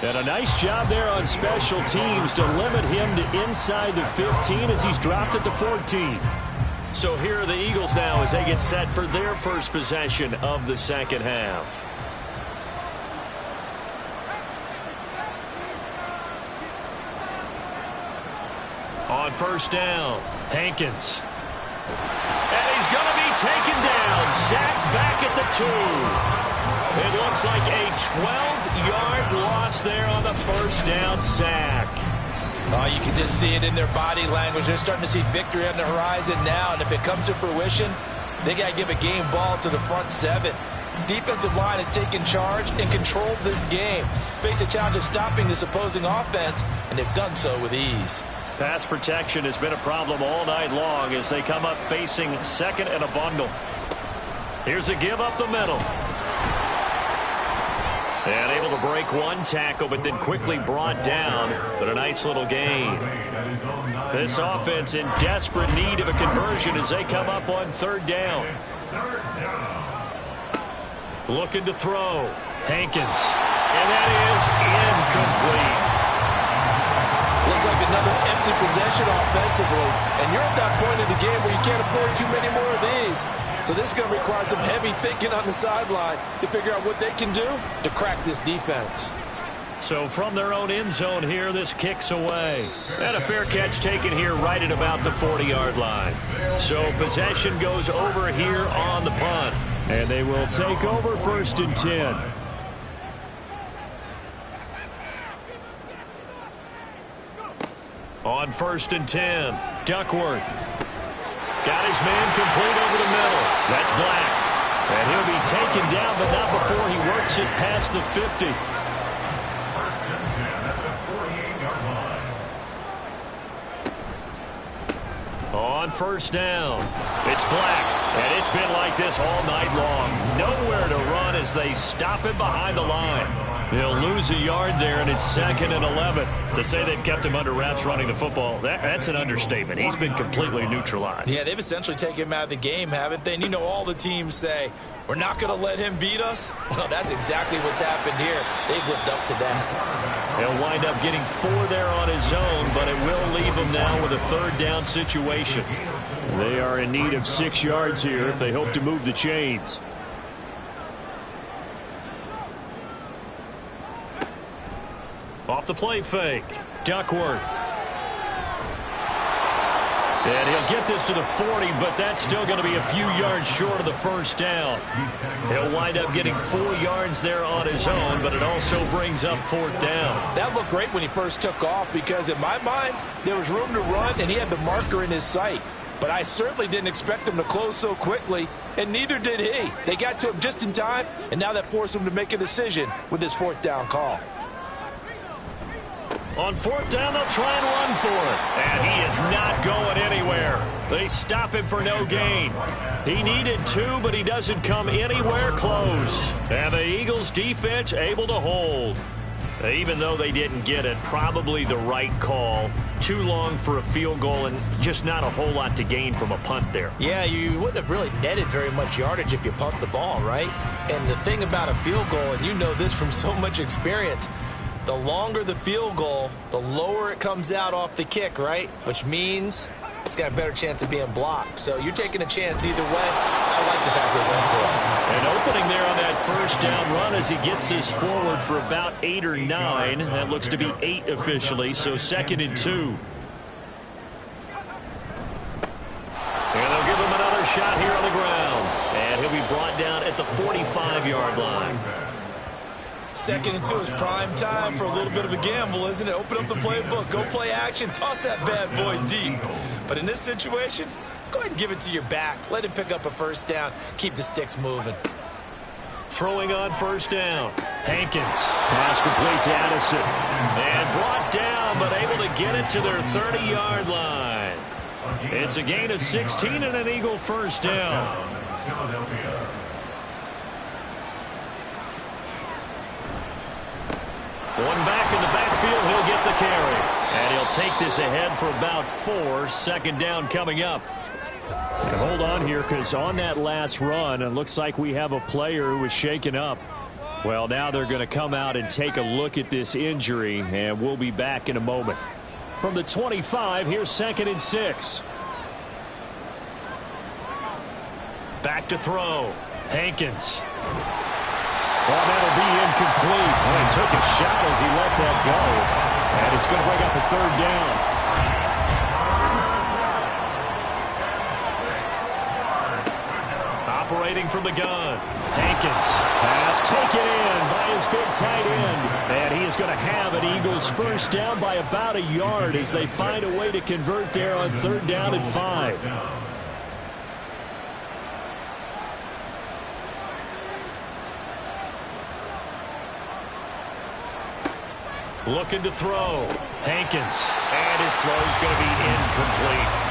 And a nice job there on special teams to limit him to inside the 15 as he's dropped at the 14. So here are the Eagles now as they get set for their first possession of the 2nd half. On 1st down, Hankins. And he's going to be taken down, sacked back at the 2. It looks like a 12-yard loss there on the first down sack. Oh, you can just see it in their body language. They're starting to see victory on the horizon now, and if it comes to fruition, they got to give a game ball to the front seven. Defensive line has taken charge and controlled this game. Face a challenge of stopping this opposing offense, and they've done so with ease. Pass protection has been a problem all night long as they come up facing second and a bundle. Here's a give up the middle. And able to break one tackle, but then quickly brought down. But a nice little gain. This offense in desperate need of a conversion as they come up on third down. Looking to throw. Hankins. And that is incomplete. Looks like another empty possession offensively. And you're at that point in the game where you can't afford too many more of these. So this is going to require some heavy thinking on the sideline to figure out what they can do to crack this defense. So from their own end zone here, this kicks away. And a fair catch taken here right at about the 40-yard line. So possession goes over here on the punt. And they will take over 1st and 10. On 1st and 10, Duckworth. Got his man complete over the middle. That's Black. And he'll be taken down, but not before he works it past the 50. On 1st down, it's Black. And it's been like this all night long. Nowhere to run as they stop him behind the line. They'll lose a yard there, and it's 2nd and 11. To say they've kept him under wraps running the football, that's an understatement. He's been completely neutralized. Yeah, they've essentially taken him out of the game, haven't they? And you know all the teams say, we're not going to let him beat us. Well, that's exactly what's happened here. They've lived up to that. He'll wind up getting 4 there on his own, but it will leave him now with a 3rd down situation. They are in need of 6 yards here if they hope to move the chains. Off the play fake, Duckworth. And he'll get this to the 40, but that's still going to be a few yards short of the 1st down. He'll wind up getting 4 yards there on his own, but it also brings up 4th down. That looked great when he first took off because in my mind, there was room to run and he had the marker in his sight. But I certainly didn't expect him to close so quickly, and neither did he. They got to him just in time, and now that forced him to make a decision with his 4th down call. On 4th down, they'll try and run for it. And he is not going anywhere. They stop him for no gain. He needed 2, but he doesn't come anywhere close. And the Eagles defense able to hold. Even though they didn't get it, probably the right call. Too long for a field goal and just not a whole lot to gain from a punt there. Yeah, you wouldn't have really netted very much yardage if you punt the ball, right? And the thing about a field goal, and you know this from so much experience, the longer the field goal, the lower it comes out off the kick, right? Which means it's got a better chance of being blocked. So you're taking a chance either way. I like the fact they went for it. An opening there on that 1st down run as he gets this forward for about 8 or 9. That looks to be 8 officially, so 2nd and 2. And they'll give him another shot here on the ground. And he'll be brought down at the 45-yard line. 2nd and 2 is prime time for a little bit of a gamble, isn't it? Open up the playbook, go play action, toss that bad boy deep. But in this situation, go ahead and give it to your back. Let him pick up a 1st down. Keep the sticks moving. Throwing on 1st down. Hankins. Pass complete to Addison. And brought down, but able to get it to their 30-yard line. It's a gain of 16 and an Eagle 1st down. One back in the backfield, he'll get the carry. And he'll take this ahead for about 4. 2nd down coming up. And hold on here, because on that last run, it looks like we have a player who was shaken up. Well, now they're going to come out and take a look at this injury, and we'll be back in a moment. From the 25, here's 2nd and 6. Back to throw. Hankins. Well, that'll be incomplete. Well, he took a shot as he let that go. And it's going to bring up a 3rd down. waiting from the gun. Hankins. Pass taken in by his big tight end. And he is going to have an Eagles first down by about a yard as they find a way to convert there on 3rd down and 5. Looking to throw. Hankins. And his throw is going to be incomplete.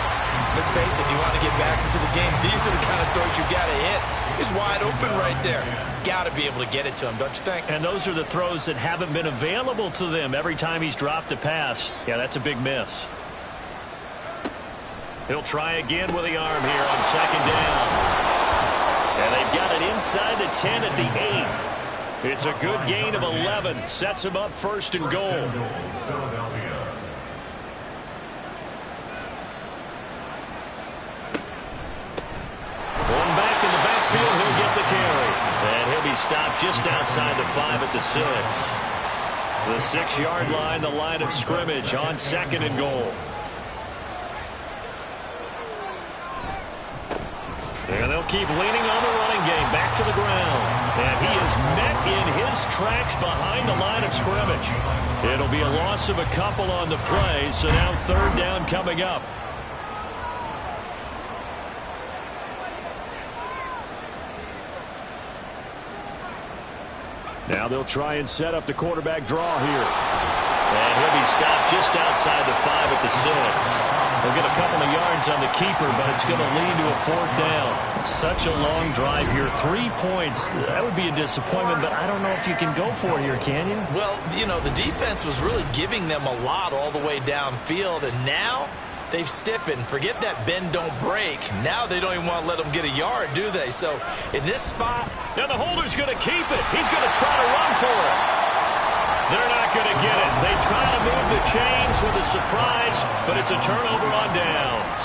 Let's face it, if you want to get back into the game, these are the kind of throws you got to hit. He's wide open right there. Got to be able to get it to him, don't you think? And those are the throws that haven't been available to them every time he's dropped a pass. Yeah, that's a big miss. He'll try again with the arm here on 2nd down. And they've got it inside the 10 at the 8. It's a good gain of 11. Sets him up 1st and goal. Going back in the backfield, he'll get the carry. And he'll be stopped just outside the 5 at the 6. The 6-yard line, the line of scrimmage on 2nd and goal. And they'll keep leaning on the running game back to the ground. And he is met in his tracks behind the line of scrimmage. It'll be a loss of a couple on the play, so now 3rd down coming up. Now they'll try and set up the quarterback draw here. And he'll be stopped just outside the 5 at the 6. They'll get a couple of yards on the keeper, but it's going to lead to a 4th down. Such a long drive here. 3 points. That would be a disappointment, but I don't know if you can go for it here, can you? Well, you know, the defense was really giving them a lot all the way downfield, and now they've stiffened. Forget that bend, don't break. Now they don't even want to let them get a yard, do they? So in this spot... Now the holder's going to keep it. He's going to try to run for it. They're not going to get it. They try to move the chains with a surprise, but it's a turnover on downs.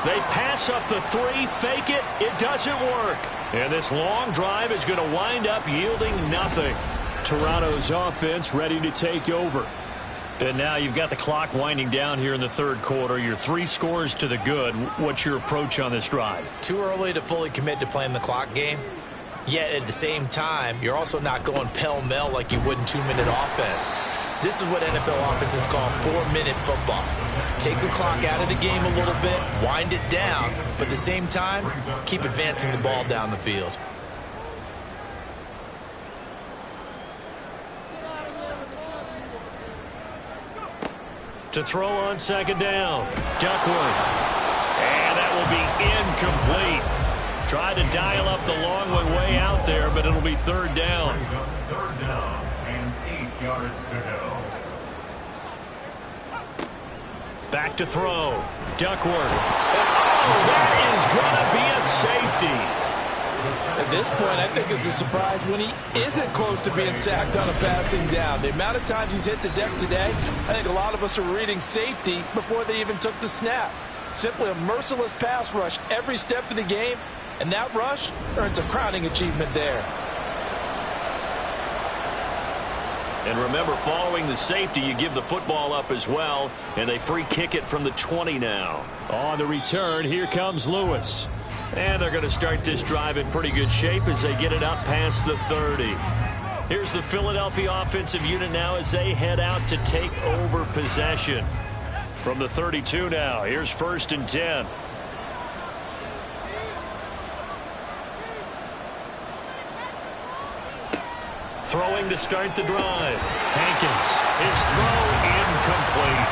They pass up the 3, fake it. It doesn't work. And this long drive is going to wind up yielding nothing. Toronto's offense ready to take over. And now you've got the clock winding down here in the 3rd quarter. You're 3 scores to the good. What's your approach on this drive? Too early to fully commit to playing the clock game. Yet at the same time, you're also not going pell-mell like you would in 2-minute offense. This is what NFL offenses call 4-minute football. Take the clock out of the game a little bit, wind it down, but at the same time, keep advancing the ball down the field. To throw on 2nd down. Duckworth. And that will be incomplete. Tried to dial up the long one way out there, but it'll be 3rd down. 3rd down and 8 yards to go. Back to throw. Duckworth. Oh, that is going to be a safety. At this point, I think it's a surprise when he isn't close to being sacked on a passing down. The amount of times he's hit the deck today, I think a lot of us are reading safety before they even took the snap. Simply a merciless pass rush every step of the game. And that rush earns a crowning achievement there. And remember, following the safety, you give the football up as well, and they free kick it from the 20 now. On the return, here comes Lewis. And they're going to start this drive in pretty good shape as they get it up past the 30. Here's the Philadelphia offensive unit now as they head out to take over possession. From the 32 now, here's 1st and 10. Throwing to start the drive. Hankins, his throw incomplete.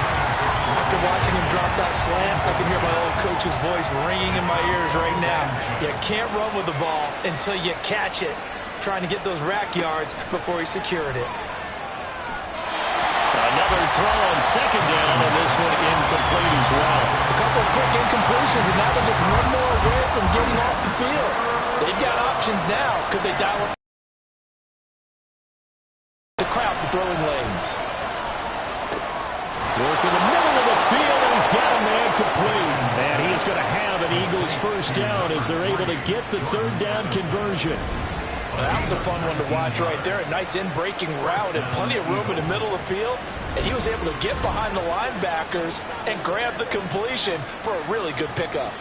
After watching him drop that slant, I can hear my old coach's voice ringing in my ears right now. You can't run with the ball until you catch it. Trying to get those rack yards before he secured it. Another throw on 2nd down, and this one incomplete as well. A couple of quick incompletions, and now they're just one more away from getting off the field. They've got options now. Could they dial up to crowd the throwing lanes? Work in the middle of the field, and he's got a man complete. And he is going to have an Eagles first down as they're able to get the 3rd down conversion. Well, that was a fun one to watch right there. A nice in-breaking route and plenty of room in the middle of the field. And he was able to get behind the linebackers and grab the completion for a really good pickup.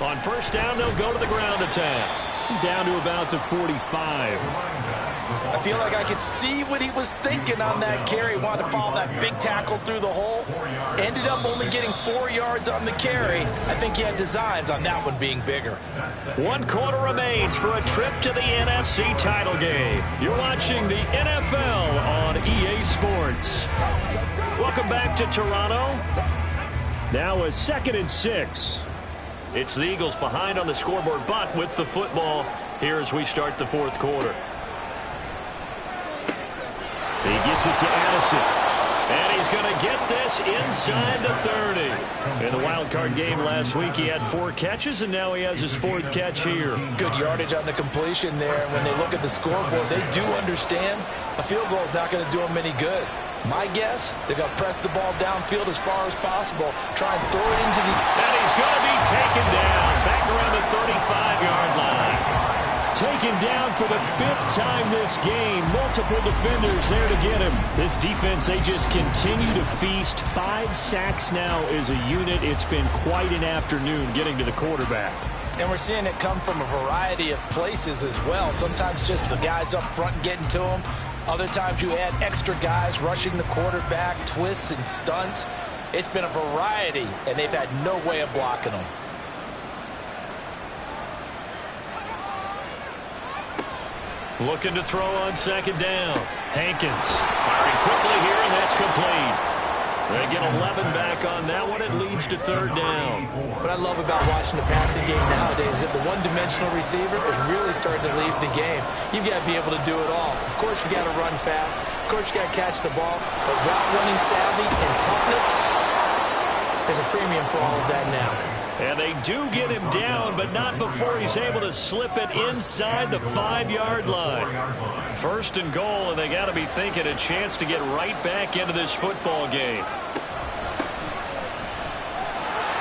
On first down, they'll go to the ground attack. Down to about the 45. I feel like I could see what he was thinking on that carry. Wanted to follow that big tackle through the hole. Ended up only getting 4 yards on the carry. I think he had designs on that one being bigger. 1 quarter remains for a trip to the NFC title game. You're watching the NFL on EA Sports. Welcome back to Toronto. Now a 2nd and 6. It's the Eagles behind on the scoreboard, but with the football here as we start the 4th quarter. He gets it to Addison. And he's going to get this inside the 30. In the wild card game last week, he had 4 catches, and now he has his 4th catch here. Good yardage on the completion there. And when they look at the scoreboard, they do understand a field goal is not going to do them any good. My guess, they're going to press the ball downfield as far as possible. Try and throw it into the... And he's going to be taken down back around the 35-yard line. Taken down for the 5th time this game. Multiple defenders there to get him. This defense, they just continue to feast. 5 sacks now as a unit. It's been quite an afternoon getting to the quarterback. And we're seeing it come from a variety of places as well. Sometimes just the guys up front getting to him. Other times you add extra guys rushing the quarterback, twists and stunts. It's been a variety, and they've had no way of blocking them. Looking to throw on 2nd down. Hankins firing quickly here, and that's complete. They get 11 back on that one. It leads to 3rd down. What I love about watching the passing game nowadays is that the one-dimensional receiver is really starting to leave the game. You've got to be able to do it all. Of course, you got to run fast. Of course, you got to catch the ball. But route running savvy and toughness, there's a premium for all of that now. And they do get him down, but not before he's able to slip it inside the 5-yard line. 1st and goal, and they got to be thinking a chance to get right back into this football game.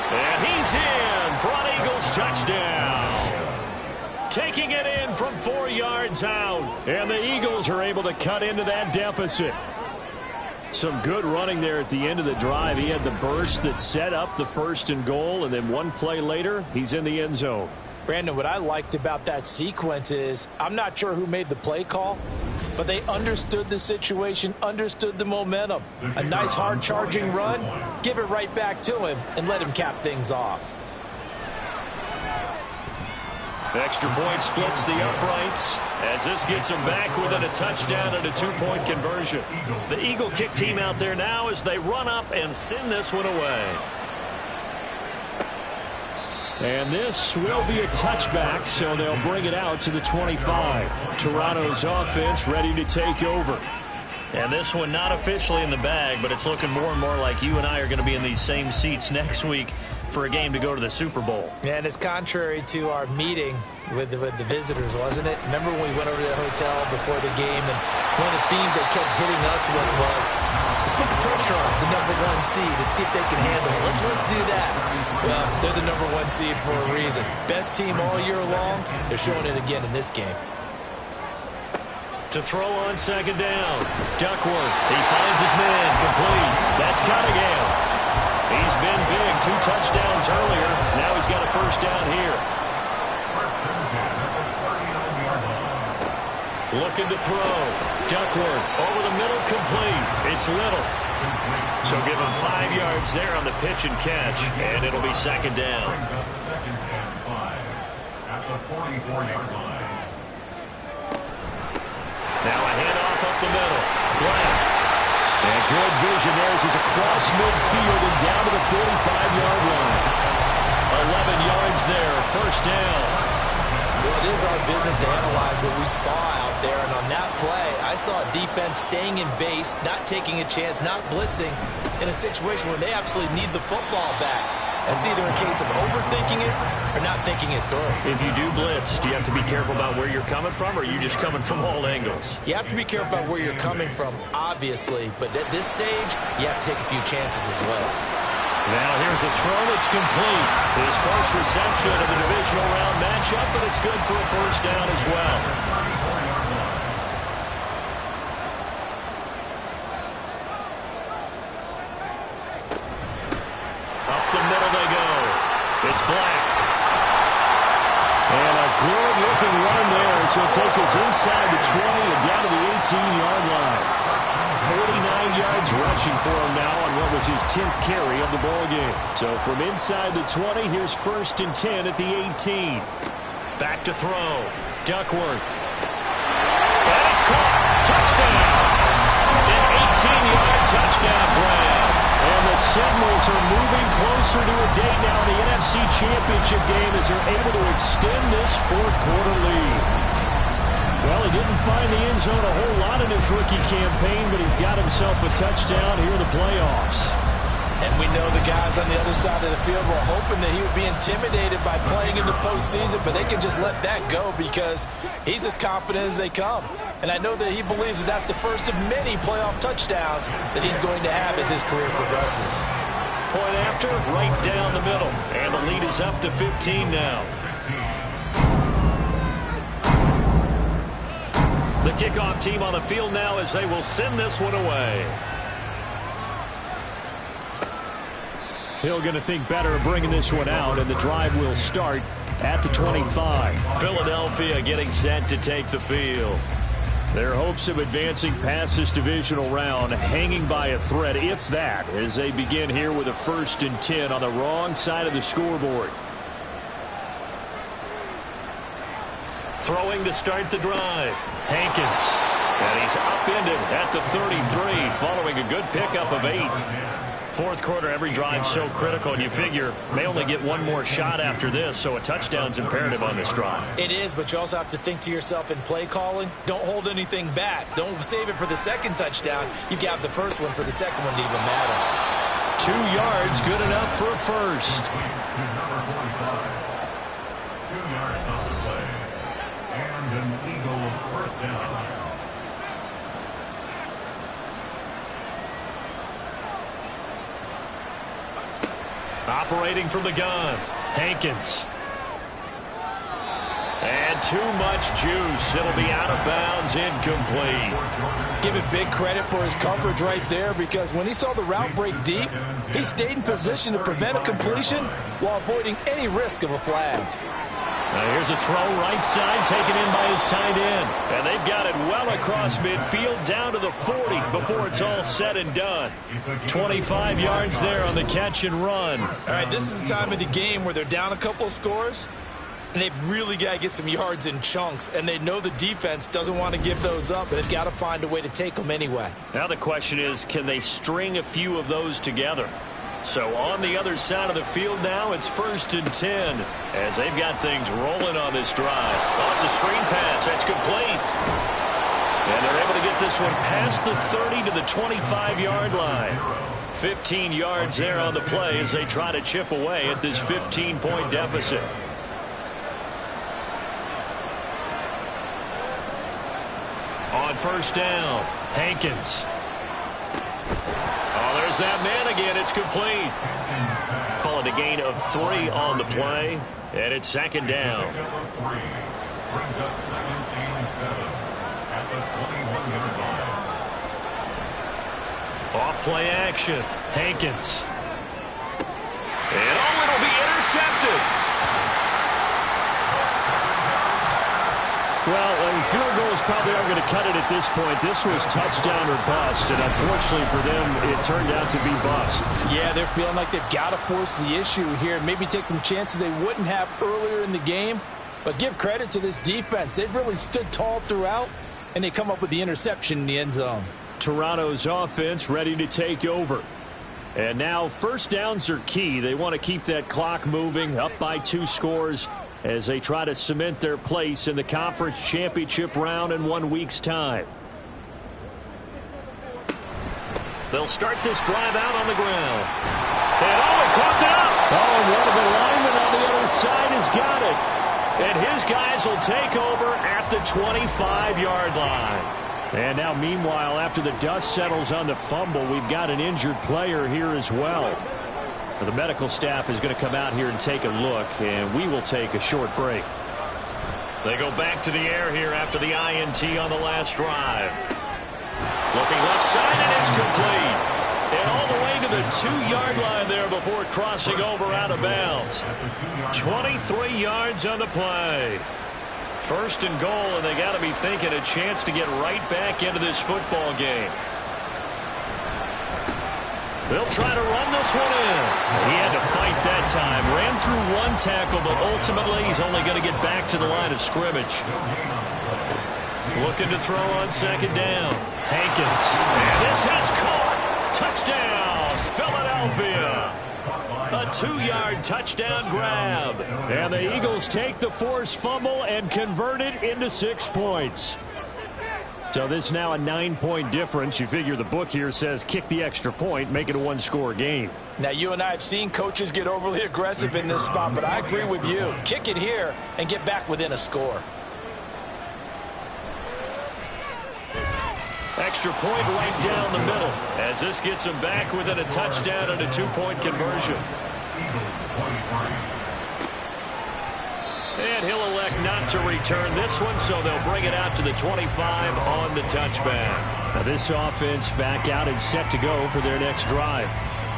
And he's in for an Eagles touchdown. Taking it in from 4 yards out. And the Eagles are able to cut into that deficit. Some good running there at the end of the drive. He had the burst that set up the 1st and goal, and then 1 play later, he's in the end zone. Brandon, what I liked about that sequence is I'm not sure who made the play call, but they understood the situation, understood the momentum. A nice hard-charging run, give it right back to him, and let him cap things off. Extra point splits the uprights as this gets them back within a touchdown and a 2-point conversion. The Eagle kick team out there now as they run up and send this one away. And this will be a touchback, so they'll bring it out to the 25. Toronto's offense ready to take over. And this one not officially in the bag, but it's looking more and more like you and I are going to be in these same seats next week for a game to go to the Super Bowl. And it's contrary to our meeting with the visitors, wasn't it? Remember when we went over to the hotel before the game, and one of the themes they kept hitting us with was, let's put the pressure on the #1 seed and see if they can handle it. Let's do that. Well, they're the #1 seed for a reason. Best team all year long. They're showing it again in this game. To throw on 2nd down. Duckworth. He finds his man. Complete. That's Cunningham. He's been big. 2 touchdowns earlier. Now he's got a 1st down here. Looking to throw. Duckworth over the middle, complete. It's Little. So give him 5 yards there on the pitch and catch, and it'll be 2nd down. 2nd and 5 at the 44-yard line. Now a handoff up the middle. Black. And good vision there as he's across midfield and down to the 45-yard line. 11 yards there, 1st down. Well, it is our business to analyze what we saw out there, and on that play, I saw a defense staying in base, not taking a chance, not blitzing, in a situation where they absolutely need the football back. That's either a case of overthinking it or not thinking it through. If you do blitz, do you have to be careful about where you're coming from, or are you just coming from all angles? You have to be careful about where you're coming from, obviously, but at this stage, you have to take a few chances as well. Now here's a throw that's complete. His first reception of the divisional round matchup, but it's good for a 1st down as well. Up the middle they go. It's Black. so he'll take this inside the 20 and down to the 18-yard line. 49 yards rushing for him now on what was his 10th carry of the ball game. So from inside the 20, here's 1st and 10 at the 18. Back to throw. Duckworth. And it's caught. Touchdown. An 18-yard touchdown grab. And the Sentinels are moving closer to a day now in the NFC Championship game as they're able to extend this fourth-quarter lead. Well, he didn't find the end zone a whole lot in his rookie campaign, but he's got himself a touchdown here in the playoffs. And we know the guys on the other side of the field were hoping that he would be intimidated by playing in the postseason, but they can just let that go because he's as confident as they come. And I know that he believes that that's the first of many playoff touchdowns that he's going to have as his career progresses. Point after, right down the middle. And the lead is up to 15 now. The kickoff team on the field now as they will send this one away. Hill going to think better of bringing this one out, and the drive will start at the 25. Philadelphia getting set to take the field. Their hopes of advancing past this divisional round hanging by a thread, if that, as they begin here with a 1st and 10 on the wrong side of the scoreboard. Throwing to start the drive. Hankins. And he's upended at the 33 following a good pickup of 8. Fourth quarter, every drive so critical, and you figure may only get one more shot after this, so a touchdown's imperative on this drive. It is, but you also have to think to yourself in play calling, don't hold anything back. Don't save it for the second touchdown. You got the first one for the second one to even matter. 2 yards, good enough for a first. 2 yards on the play. And an Eagle first down. Operating from the gun, Hankins. And too much juice. It'll be out of bounds, incomplete. Give it big credit for his coverage right there because when he saw the route break deep, he stayed in position to prevent a completion while avoiding any risk of a flag. Now here's a throw right side taken in by his tight end. And they've got it well across midfield down to the 40 before it's all said and done. 25 yards there on the catch and run. All right, this is the time of the game where they're down a couple of scores, and they've really got to get some yards in chunks, and they know the defense doesn't want to give those up, but they've got to find a way to take them anyway. Now the question is, can they string a few of those together? So on the other side of the field now, it's 1st and 10 as they've got things rolling on this drive. Oh, it's a screen pass. That's complete. And they're able to get this one past the 30 to the 25-yard line. 15 yards there on the play as they try to chip away at this 15-point deficit. On 1st down, Hankins. Oh, there's that man again. It's complete. Call it a gain of 3 on the play, and it's 2nd down. Brings up 2nd and 7 at the 21-yard line. Off play action, Hankins. And oh, it'll be intercepted. Well, field goals probably aren't going to cut it at this point. This was touchdown or bust, and unfortunately for them, it turned out to be bust. Yeah, they're feeling like they've got to force the issue here, maybe take some chances they wouldn't have earlier in the game. But give credit to this defense. They've really stood tall throughout, and they come up with the interception in the end zone. Toronto's offense ready to take over. And now 1st downs are key. They want to keep that clock moving, up by 2 scores, as they try to cement their place in the conference championship round in 1 week's time. They'll start this drive out on the ground. And oh, it caught it up. Oh, and one of the linemen on the other side has got it. And his guys will take over at the 25-yard line. And now, meanwhile, after the dust settles on the fumble, we've got an injured player here as well. The medical staff is going to come out here and take a look, and we will take a short break. They go back to the air here after the INT on the last drive. Looking left side, and it's complete. And all the way to the 2-yard line there before crossing over out of bounds. 23 yards on the play. First and goal, and they got to be thinking a chance to get right back into this football game. They'll try to run this one in. He had to fight that time. Ran through one tackle, but ultimately he's only going to get back to the line of scrimmage. Looking to throw on second down. Hankins. And this is caught. Touchdown, Philadelphia. A 2-yard touchdown grab. And the Eagles take the forced fumble and convert it into 6 points. So this is now a 9-point difference. You figure the book here says kick the extra point, make it a 1-score game. Now, you and I have seen coaches get overly aggressive in this spot, but I agree with you. Kick it here and get back within a score. Extra point right down the middle as this gets them back within a touchdown and a 2-point conversion. And he'll elect not to return this one, so they'll bring it out to the 25 on the touchback. Now this offense back out and set to go for their next drive.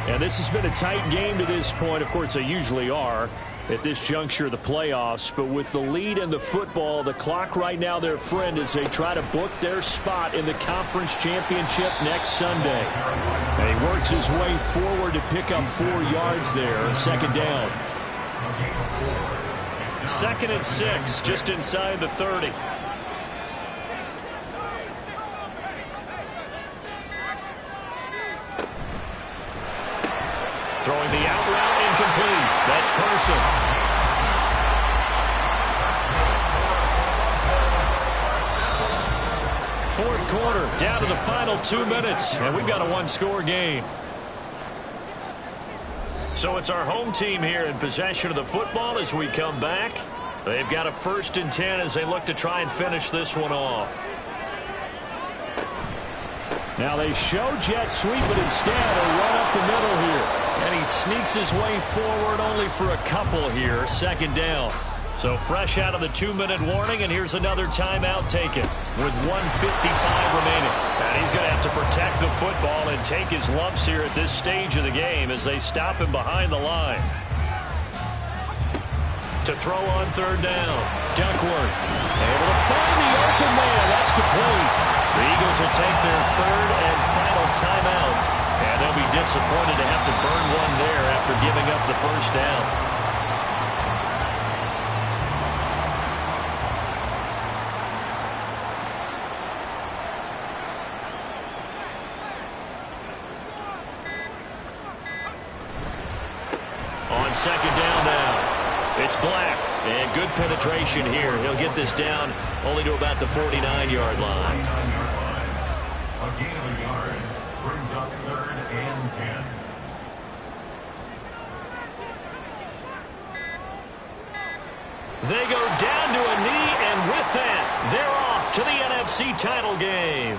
And this has been a tight game to this point. Of course, they usually are at this juncture of the playoffs. But with the lead in the football, the clock right now their friend as they try to book their spot in the conference championship next Sunday. And he works his way forward to pick up 4 yards there. Second down. 2nd and 6, just inside the 30. Throwing the out route incomplete. That's Carson. Fourth quarter, down to the final 2 minutes, and we've got a 1-score game. So it's our home team here in possession of the football as we come back. They've got a 1st and 10 as they look to try and finish this one off. Now they show jet sweep, but instead a run up the middle here. And he sneaks his way forward only for a couple here. Second down. So fresh out of the 2-minute warning, and here's another timeout taken with 1:55 remaining. And he's going to have to protect the football and take his lumps here at this stage of the game as they stop him behind the line. To throw on 3rd down. Duckworth able to find the open man. That's complete. The Eagles will take their 3rd and final timeout. And they'll be disappointed to have to burn one there after giving up the 1st down. On 2nd down now, it's Black. And good penetration here. He'll get this down only to about the 49-yard line. A gain of a yard brings up 3rd and 10. They go down to a knee, and with that, they're off to the NFC title game.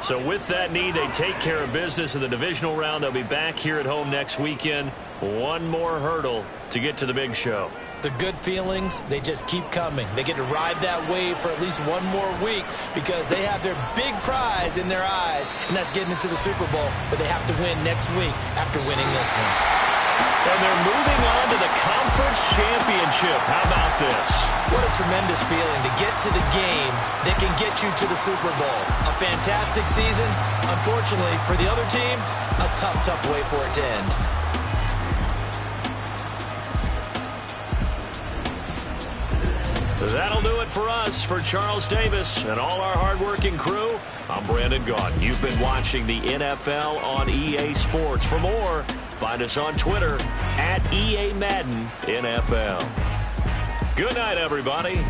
So with that knee, they take care of business in the divisional round. They'll be back here at home next weekend. One more hurdle to get to the big show. The good feelings, they just keep coming. They get to ride that wave for at least one more week because they have their big prize in their eyes, and that's getting into the Super Bowl. But they have to win next week after winning this one. And they're moving on to the conference championship. How about this? What a tremendous feeling to get to the game that can get you to the Super Bowl. A fantastic season. Unfortunately, for the other team, a tough, tough way for it to end. That'll do it for us. For Charles Davis and all our hardworking crew, I'm Brandon Gaudin. You've been watching the NFL on EA Sports. For more, find us on Twitter @EA Madden NFL. Good night, everybody.